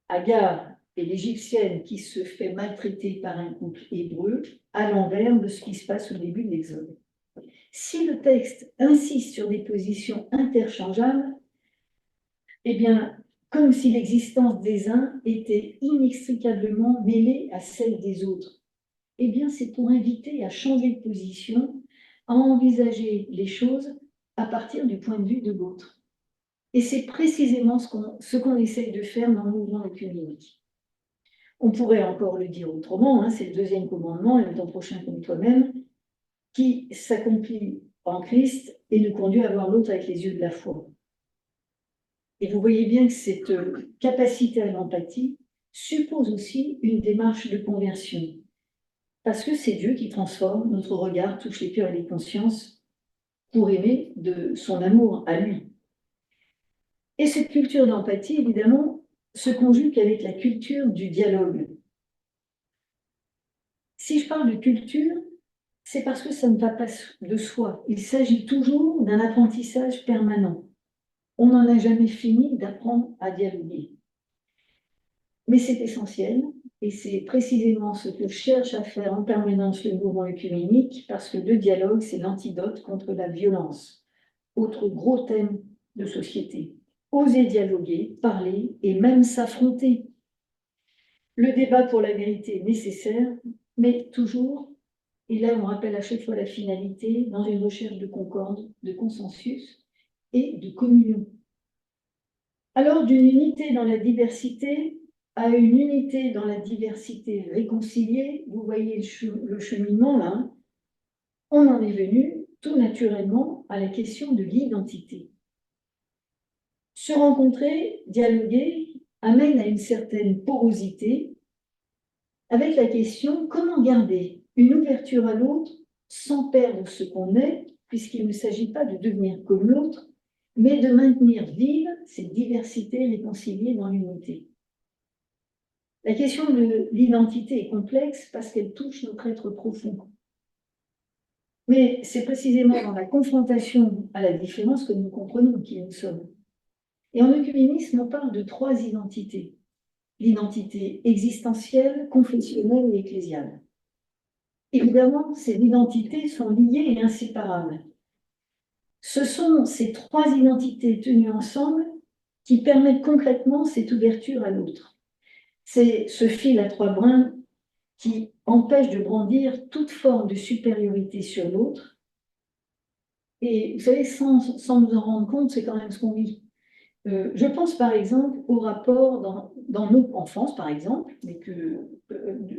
Agar est l'Égyptienne qui se fait maltraiter par un couple hébreu, à l'envers de ce qui se passe au début de l'Exode. Si le texte insiste sur des positions interchangeables, eh bien, comme si l'existence des uns était inextricablement mêlée à celle des autres. Eh bien, c'est pour inviter à changer de position, à envisager les choses à partir du point de vue de l'autre. Et c'est précisément ce qu'on essaye de faire dans le mouvement œcuménique. On pourrait encore le dire autrement, c'est le deuxième commandement, aime ton prochain comme toi-même, qui s'accomplit en Christ et nous conduit à voir l'autre avec les yeux de la foi. Et vous voyez bien que cette capacité à l'empathie suppose aussi une démarche de conversion. Parce que c'est Dieu qui transforme notre regard, touche les cœurs et les consciences pour aimer de son amour à lui. Et cette culture d'empathie, évidemment, se conjugue avec la culture du dialogue. Si je parle de culture, c'est parce que ça ne va pas de soi. Il s'agit toujours d'un apprentissage permanent. On n'en a jamais fini d'apprendre à dialoguer. Mais c'est essentiel, et c'est précisément ce que cherche à faire en permanence le mouvement œcuménique, parce que le dialogue, c'est l'antidote contre la violence. Autre gros thème de société. Oser dialoguer, parler et même s'affronter. Le débat pour la vérité est nécessaire, mais toujours, et là on rappelle à chaque fois la finalité, dans une recherche de concorde, de consensus et de communion. Alors d'une unité dans la diversité à une unité dans la diversité réconciliée, vous voyez le cheminement là, hein, on en est venu tout naturellement à la question de l'identité. Se rencontrer, dialoguer, amène à une certaine porosité avec la question comment garder une ouverture à l'autre sans perdre ce qu'on est, puisqu'il ne s'agit pas de devenir comme l'autre, mais de maintenir vive cette diversité réconciliée dans l'unité. La question de l'identité est complexe parce qu'elle touche notre être profond. Mais c'est précisément dans la confrontation à la différence que nous comprenons qui nous sommes. Et en œcuménisme, on parle de 3 identités. L'identité existentielle, confessionnelle et ecclésiale. Évidemment, ces identités sont liées et inséparables. Ce sont ces 3 identités tenues ensemble qui permettent concrètement cette ouverture à l'autre. C'est ce fil à 3 brins qui empêche de brandir toute forme de supériorité sur l'autre. Et vous savez, sans nous en rendre compte, c'est quand même ce qu'on vit. Je pense par exemple au rapport en France, par exemple, mais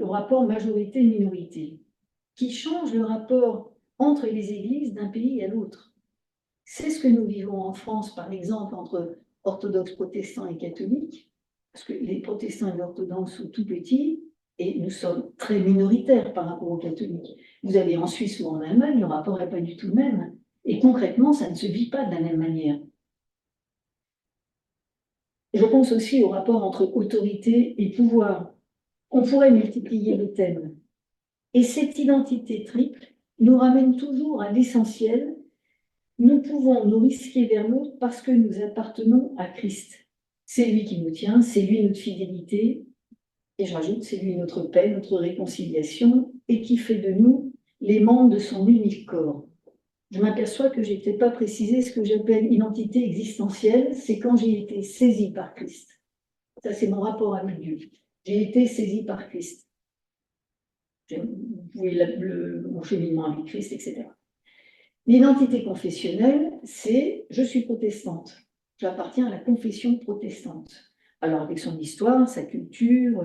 au rapport majorité-minorité, qui change le rapport entre les églises d'un pays à l'autre. C'est ce que nous vivons en France, par exemple, entre orthodoxes, protestants et catholiques, parce que les protestants et les orthodoxes sont tout petits, et nous sommes très minoritaires par rapport aux catholiques. Vous allez en Suisse ou en Allemagne, le rapport n'est pas du tout le même. Et concrètement, ça ne se vit pas de la même manière. Je pense aussi au rapport entre autorité et pouvoir. On pourrait multiplier les thèmes. Et cette identité triple nous ramène toujours à l'essentiel. Nous pouvons nous risquer vers l'autre parce que nous appartenons à Christ. C'est lui qui nous tient, c'est lui notre fidélité, et je rajoute, c'est lui notre paix, notre réconciliation, et qui fait de nous les membres de son unique corps. Je m'aperçois que je n'ai peut-être pas précisé ce que j'appelle identité existentielle, c'est quand j'ai été saisie par Christ. Ça, c'est mon rapport avec Dieu. J'ai été saisie par Christ. Vous pouvez mon cheminement avec Christ, etc. L'identité confessionnelle, c'est je suis protestante. J'appartiens à la confession protestante. Alors, avec son histoire, sa culture,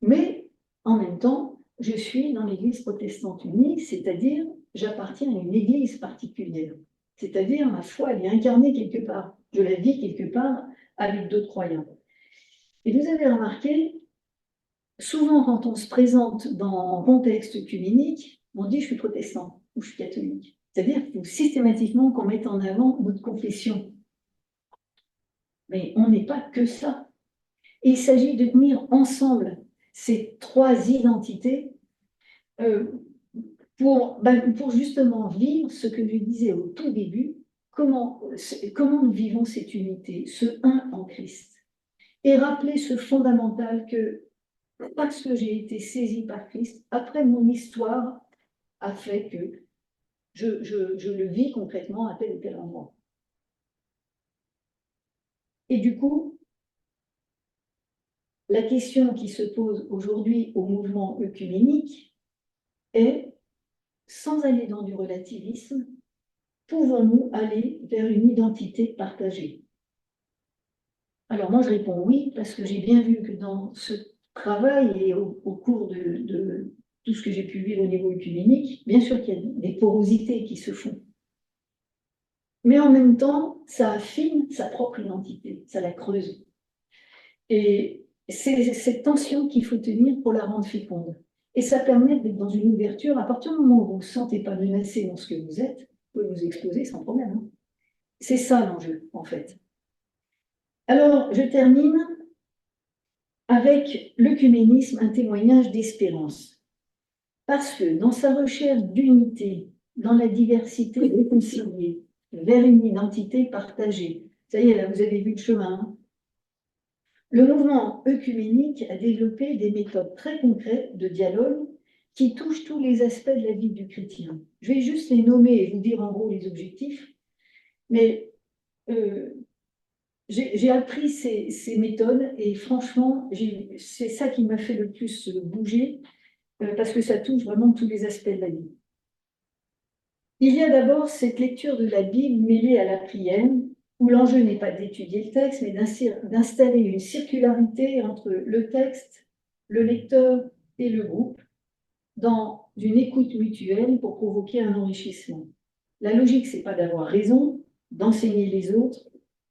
mais en même temps, je suis dans l'Église protestante unie, c'est-à-dire j'appartiens à une Église particulière. C'est-à-dire ma foi, elle est incarnée quelque part. Je la vis quelque part avec d'autres croyants. Et vous avez remarqué, souvent quand on se présente dans un contexte œcuménique, on dit je suis protestant ou je suis catholique. C'est-à-dire qu'il faut systématiquement qu'on mette en avant notre confession. Mais on n'est pas que ça. Et il s'agit de tenir ensemble ces 3 identités pour justement vivre ce que je disais au tout début, comment nous vivons cette unité, ce un en Christ. Et rappeler ce fondamental que parce que j'ai été saisie par Christ, après mon histoire a fait que je le vis concrètement à tel ou tel endroit. Et du coup, la question qui se pose aujourd'hui au mouvement œcuménique est, sans aller dans du relativisme, pouvons-nous aller vers une identité partagée? Alors moi je réponds oui, parce que j'ai bien vu que dans ce travail et au cours de tout ce que j'ai pu vivre au niveau œcuménique, bien sûr qu'il y a des porosités qui se font. Mais en même temps, ça affine sa propre identité, ça la creuse. Et c'est cette tension qu'il faut tenir pour la rendre féconde. Et ça permet d'être dans une ouverture. À partir du moment où vous ne vous sentez pas menacé dans ce que vous êtes, vous pouvez vous exposer sans problème. Hein. C'est ça l'enjeu, en fait. Alors, je termine avec l'œcuménisme, un témoignage d'espérance. Parce que dans sa recherche d'unité, dans la diversité réconciliée, vers une identité partagée, ça y est, là, vous avez vu le chemin. Hein. Le mouvement œcuménique a développé des méthodes très concrètes de dialogue qui touchent tous les aspects de la vie du chrétien. Je vais juste les nommer et vous dire en gros les objectifs, mais j'ai appris ces méthodes et franchement, c'est ça qui m'a fait le plus bouger parce que ça touche vraiment tous les aspects de la vie. Il y a d'abord cette lecture de la Bible mêlée à la prière, où l'enjeu n'est pas d'étudier le texte, mais d'installer une circularité entre le texte, le lecteur et le groupe, dans une écoute mutuelle pour provoquer un enrichissement. La logique, c'est pas d'avoir raison, d'enseigner les autres,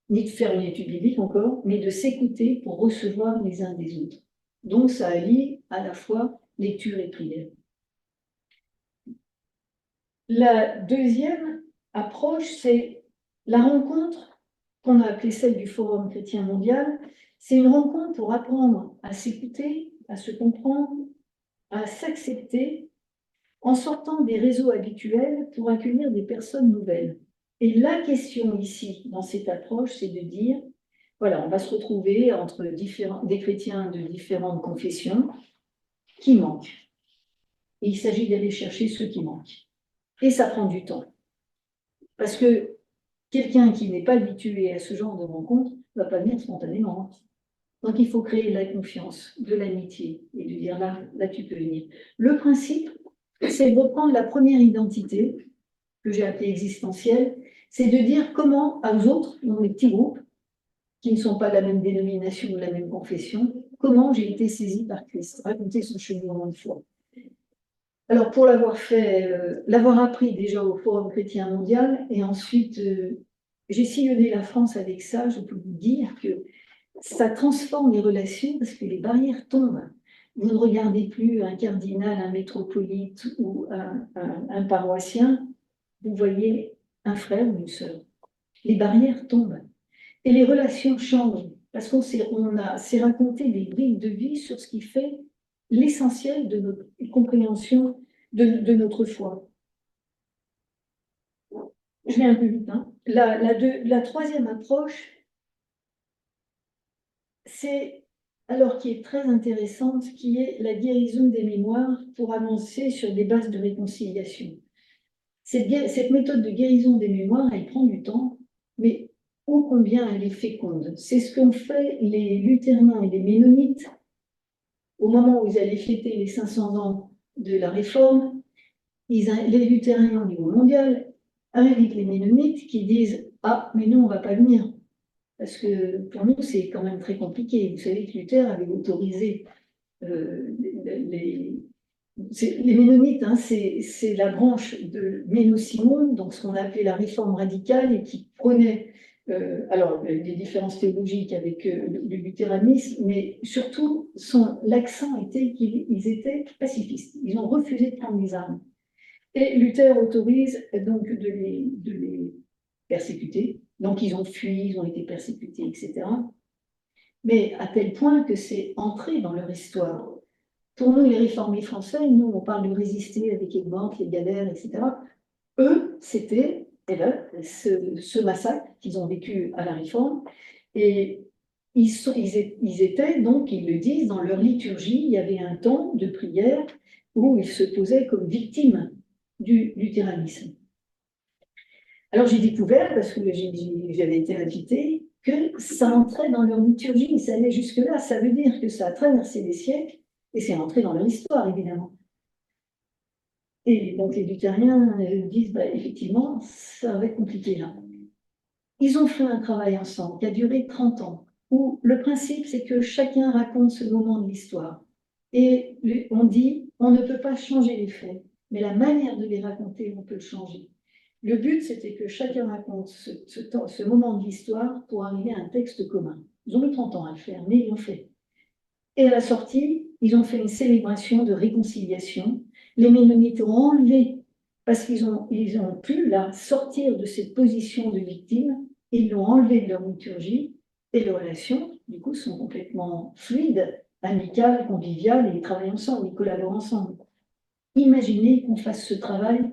ni de faire une étude biblique encore, mais de s'écouter pour recevoir les uns des autres. Donc, ça allie à la fois lecture et prière. La deuxième approche, c'est la rencontre qu'on a appelée celle du Forum chrétien mondial. C'est une rencontre pour apprendre à s'écouter, à se comprendre, à s'accepter en sortant des réseaux habituels pour accueillir des personnes nouvelles. Et la question ici, dans cette approche, c'est de dire, voilà, on va se retrouver entre des chrétiens de différentes confessions qui manquent. Et il s'agit d'aller chercher ceux qui manquent. Et ça prend du temps. Parce que quelqu'un qui n'est pas habitué à ce genre de rencontre ne va pas venir spontanément. Donc il faut créer de la confiance, de l'amitié et de dire là tu peux venir. Le principe, c'est de reprendre la première identité que j'ai appelée existentielle, c'est de dire comment aux autres, dans les petits groupes, qui ne sont pas de la même dénomination ou de la même confession, comment j'ai été saisie par Christ, raconter son cheminement de foi. Alors, pour l'avoir fait, l'avoir appris déjà au Forum chrétien mondial, et ensuite, j'ai sillonné la France avec ça, je peux vous dire que ça transforme les relations parce que les barrières tombent. Vous ne regardez plus un cardinal, un métropolite ou un paroissien, vous voyez un frère ou une sœur. Les barrières tombent et les relations changent parce qu'on s'est raconté des bribes de vie sur ce qui fait l'essentiel de notre compréhension de notre foi. Je vais un peu vite. Hein. La troisième approche, c'est, alors qui est très intéressante, qui est la guérison des mémoires pour avancer sur des bases de réconciliation. Cette méthode de guérison des mémoires, elle prend du temps, mais ô combien elle est féconde. C'est ce qu'ont fait les luthériens et les ménonites au moment où ils allaient fêter les 500 ans de la Réforme. Les luthériens au niveau mondial invitent les ménonites qui disent « Ah, mais nous, on ne va pas venir ». Parce que pour nous, c'est quand même très compliqué. Vous savez que Luther avait autorisé les Ménonites, hein, c'est la branche de Méno-Simon, donc ce qu'on a appelé la réforme radicale, et qui prenait alors des différences théologiques avec le luthéranisme, mais surtout l'accent était qu'ils étaient pacifistes. Ils ont refusé de prendre les armes. Et Luther autorise donc de les persécuter. Donc ils ont fui, ils ont été persécutés, etc. Mais à tel point que c'est entré dans leur histoire. Pour nous, les réformés français, nous, on parle de résister avec les morts, les galères, etc. Eux, c'était ce massacre qu'ils ont vécu à la Réforme. Et ils étaient, donc, ils le disent, dans leur liturgie, il y avait un temps de prière où ils se posaient comme victimes du luthéranisme. Alors j'ai découvert, parce que j'avais été invitée, que ça entrait dans leur liturgie, ça allait jusque-là. Ça veut dire que ça a traversé les siècles et c'est entré dans leur histoire, évidemment. Et donc les luthériens disent, bah, effectivement, ça va être compliqué là. Ils ont fait un travail ensemble qui a duré 30 ans, où le principe, c'est que chacun raconte ce moment de l'histoire. Et on dit, on ne peut pas changer les faits, mais la manière de les raconter, on peut le changer. Le but, c'était que chacun raconte ce moment de l'histoire pour arriver à un texte commun. Ils ont mis 30 ans à le faire, mais ils l'ont fait. Et à la sortie, ils ont fait une célébration de réconciliation. Les Ménonites ont enlevé, parce qu'ils ont pu là, sortir de cette position de victime, ils l'ont enlevé de leur liturgie, et les relations, du coup, sont complètement fluides, amicales, conviviales, et ils travaillent ensemble, ils collaborent ensemble. Imaginez qu'on fasse ce travail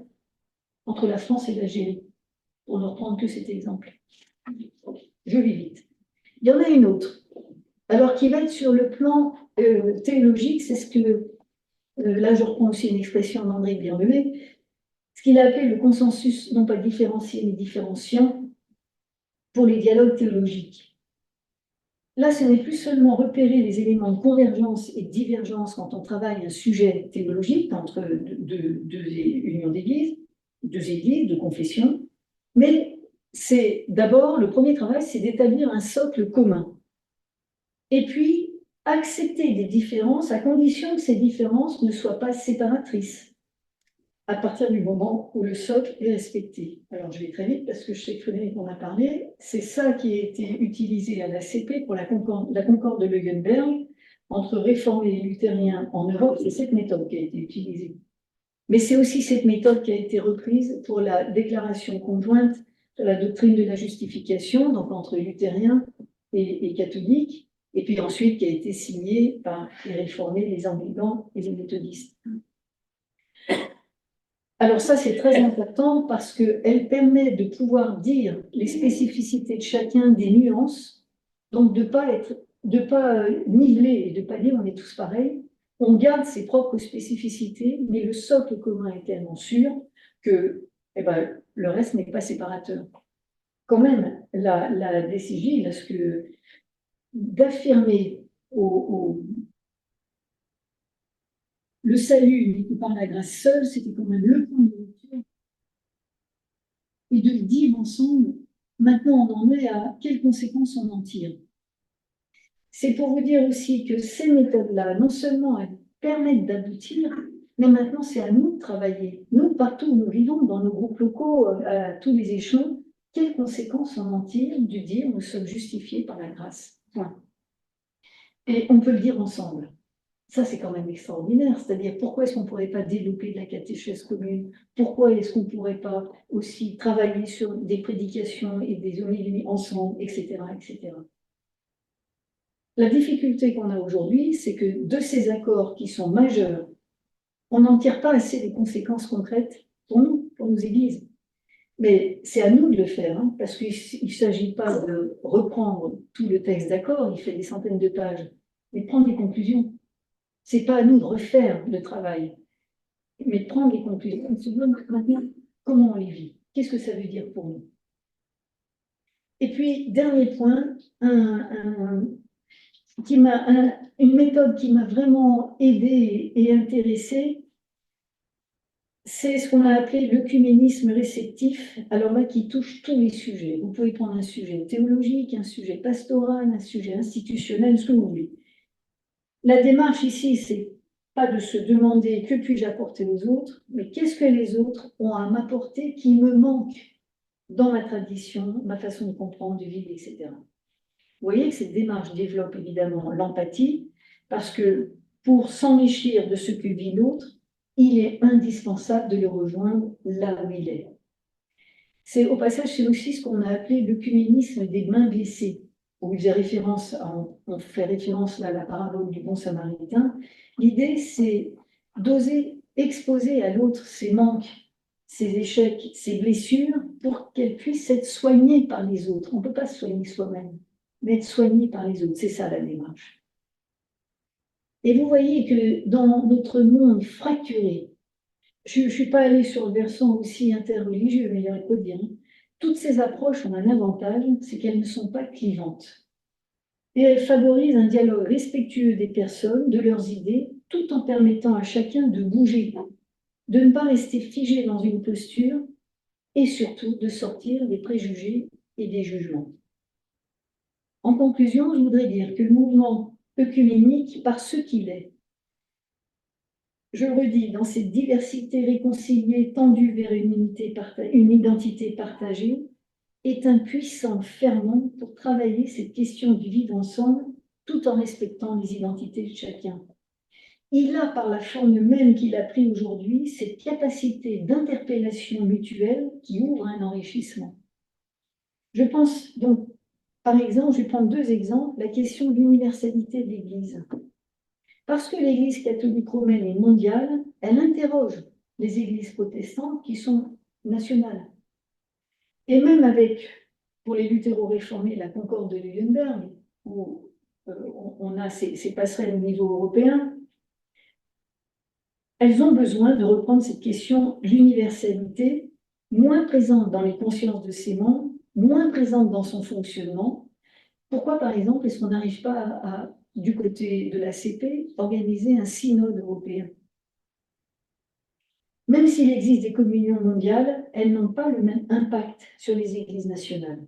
entre la France et l'Algérie, pour ne reprendre que cet exemple. Je vais vite. Il y en a une autre, alors qui va être sur le plan théologique, c'est ce que, là je reprends aussi une expression d'André Birmelet, ce qu'il a appelé le consensus, non pas différencié, mais différenciant. pour les dialogues théologiques. Là, ce n'est plus seulement repérer les éléments de convergence et de divergence quand on travaille un sujet théologique entre deux unions d'églises, deux églises, deux confessions, mais c'est d'abord, le premier travail, c'est d'établir un socle commun. Et puis, accepter des différences à condition que ces différences ne soient pas séparatrices, à partir du moment où le socle est respecté. Alors, je vais très vite parce que je sais que Frédéric en a parlé. C'est ça qui a été utilisé à l'ACP pour la concorde de Leuenberg entre réformés et luthériens en Europe. C'est cette méthode qui a été utilisée. Mais c'est aussi cette méthode qui a été reprise pour la déclaration conjointe de la doctrine de la justification, donc entre luthériens et catholiques, et puis ensuite qui a été signée par les réformés, les anglicans et les méthodistes. Alors ça, c'est très important parce qu'elle permet de pouvoir dire les spécificités de chacun, des nuances, donc de pas niveler et de ne pas dire on est tous pareils. On garde ses propres spécificités, mais le socle commun est tellement sûr que le reste n'est pas séparateur. Quand même, la DCJ, d'affirmer le salut unique par la grâce seule, c'était quand même le point de lecture. Et de le dire ensemble, maintenant on en est à quelles conséquences on en tire. C'est pour vous dire aussi que ces méthodes-là, non seulement elles permettent d'aboutir, mais maintenant c'est à nous de travailler. Nous, partout où nous vivons, dans nos groupes locaux, à tous les échelons, quelles conséquences on en tire du dire nous sommes justifiés par la grâce. Point. Et on peut le dire ensemble. Ça, c'est quand même extraordinaire. C'est-à-dire, pourquoi est-ce qu'on ne pourrait pas développer de la catéchèse commune? Pourquoi est-ce qu'on ne pourrait pas aussi travailler sur des prédications et des homélies ensemble, etc., etc. La difficulté qu'on a aujourd'hui, c'est que de ces accords qui sont majeurs, on n'en tire pas assez des conséquences concrètes pour nous, pour nos églises. Mais c'est à nous de le faire, hein, parce qu'il ne s'agit pas de reprendre tout le texte d'accord, il fait des centaines de pages, mais de prendre des conclusions. Ce n'est pas à nous de refaire le travail, mais de prendre les conclusions. On se demande maintenant comment on les vit. Qu'est-ce que ça veut dire pour nous? Et puis, dernier point, une méthode qui m'a vraiment aidée et intéressée, c'est ce qu'on a appelé l'œcuménisme réceptif, alors là, qui touche tous les sujets. Vous pouvez prendre un sujet théologique, un sujet pastoral, un sujet institutionnel, ce que vous voulez. La démarche ici, c'est pas de se demander que puis-je apporter aux autres, mais qu'est-ce que les autres ont à m'apporter qui me manque dans ma tradition, ma façon de comprendre, de vivre, etc. Vous voyez que cette démarche développe évidemment l'empathie, parce que pour s'enrichir de ce que vit l'autre, il est indispensable de le rejoindre là où il est. C'est au passage, c'est aussi ce qu'on a appelé l'œcuménisme des mains blessées. On fait référence à la parabole du bon samaritain. L'idée, c'est d'oser exposer à l'autre ses manques, ses échecs, ses blessures, pour qu'elles puissent être soignées par les autres. On ne peut pas se soigner soi-même, mais être soigné par les autres. C'est ça la démarche. Et vous voyez que dans notre monde fracturé, je ne suis pas allée sur le versant aussi interreligieux, mais il y aurait quoi de dire. Toutes ces approches ont un avantage, c'est qu'elles ne sont pas clivantes. Et elles favorisent un dialogue respectueux des personnes, de leurs idées, tout en permettant à chacun de bouger, de ne pas rester figé dans une posture et surtout de sortir des préjugés et des jugements. En conclusion, je voudrais dire que le mouvement œcuménique, par ce qu'il est, je le redis, dans cette diversité réconciliée tendue vers une identité partagée, est un puissant ferment pour travailler cette question du vivre ensemble tout en respectant les identités de chacun. Il a, par la forme même qu'il a pris aujourd'hui, cette capacité d'interpellation mutuelle qui ouvre un enrichissement. Je pense donc, par exemple, je vais prendre deux exemples, la question de l'universalité de l'Église. Parce que l'Église catholique romaine est mondiale, elle interroge les églises protestantes qui sont nationales. Et même avec, pour les luthéro-réformés, la concorde de Leuenberg, où on a ces passerelles au niveau européen, elles ont besoin de reprendre cette question de l'universalité, moins présente dans les consciences de ces membres, moins présente dans son fonctionnement. Pourquoi, par exemple, est-ce qu'on n'arrive pas du côté de l'ACP, organiser un synode européen? Même s'il existe des communions mondiales, elles n'ont pas le même impact sur les églises nationales.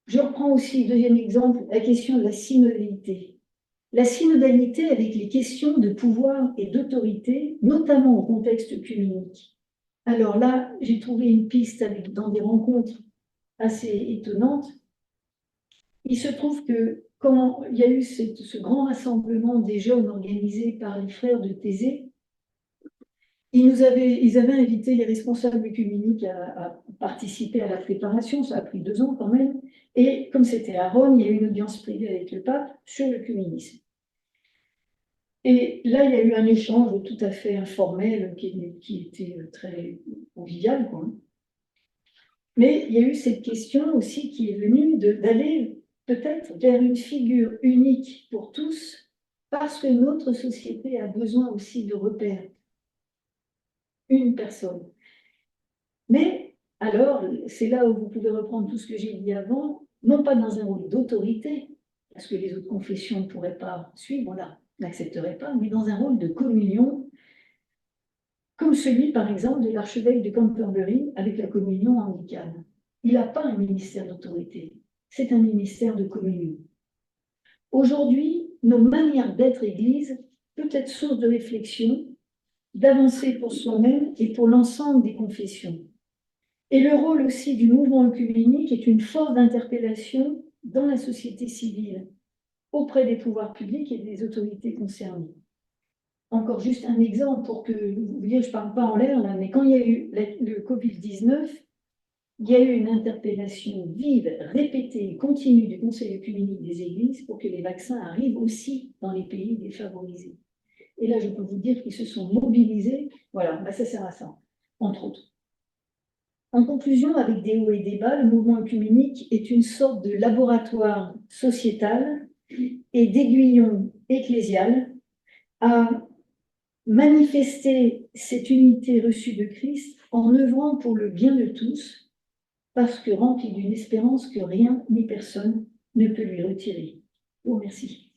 Je reprends aussi, deuxième exemple, la question de la synodalité. La synodalité avec les questions de pouvoir et d'autorité, notamment au contexte œcuménique. Alors là, j'ai trouvé une piste dans des rencontres assez étonnantes. Il se trouve que quand il y a eu ce grand rassemblement des jeunes organisé par les frères de Thésée, ils avaient invité les responsables œcuméniques à participer à la préparation, ça a pris 2 ans quand même, et comme c'était à Rome, il y a eu une audience privée avec le pape sur l'œcuménisme. Et là, il y a eu un échange tout à fait informel qui était très convivial, quoi. Mais il y a eu cette question aussi qui est venue d'aller peut-être vers une figure unique pour tous, parce que notre société a besoin aussi de repères. Une personne. Mais alors, c'est là où vous pouvez reprendre tout ce que j'ai dit avant, non pas dans un rôle d'autorité, parce que les autres confessions ne pourraient pas suivre, là, n'accepteraient pas, mais dans un rôle de communion, comme celui, par exemple, de l'archevêque de Canterbury avec la communion anglicane. Il n'a pas un ministère d'autorité, c'est un ministère de communion. Aujourd'hui, nos manières d'être Église peut être source de réflexion, d'avancer pour soi-même et pour l'ensemble des confessions. Et le rôle aussi du mouvement œcuménique est une force d'interpellation dans la société civile, auprès des pouvoirs publics et des autorités concernées. Encore juste un exemple pour que vous voyez, je ne parle pas en l'air là, mais quand il y a eu le Covid-19, il y a eu une interpellation vive, répétée et continue du Conseil œcuménique des Églises pour que les vaccins arrivent aussi dans les pays défavorisés. Et là, je peux vous dire qu'ils se sont mobilisés. Voilà, ça sert à ça, entre autres. En conclusion, avec des hauts et des bas, le mouvement œcuménique est une sorte de laboratoire sociétal et d'aiguillon ecclésial à manifester cette unité reçue de Christ en œuvrant pour le bien de tous, parce que rempli d'une espérance que rien ni personne ne peut lui retirer. Je vous remercie.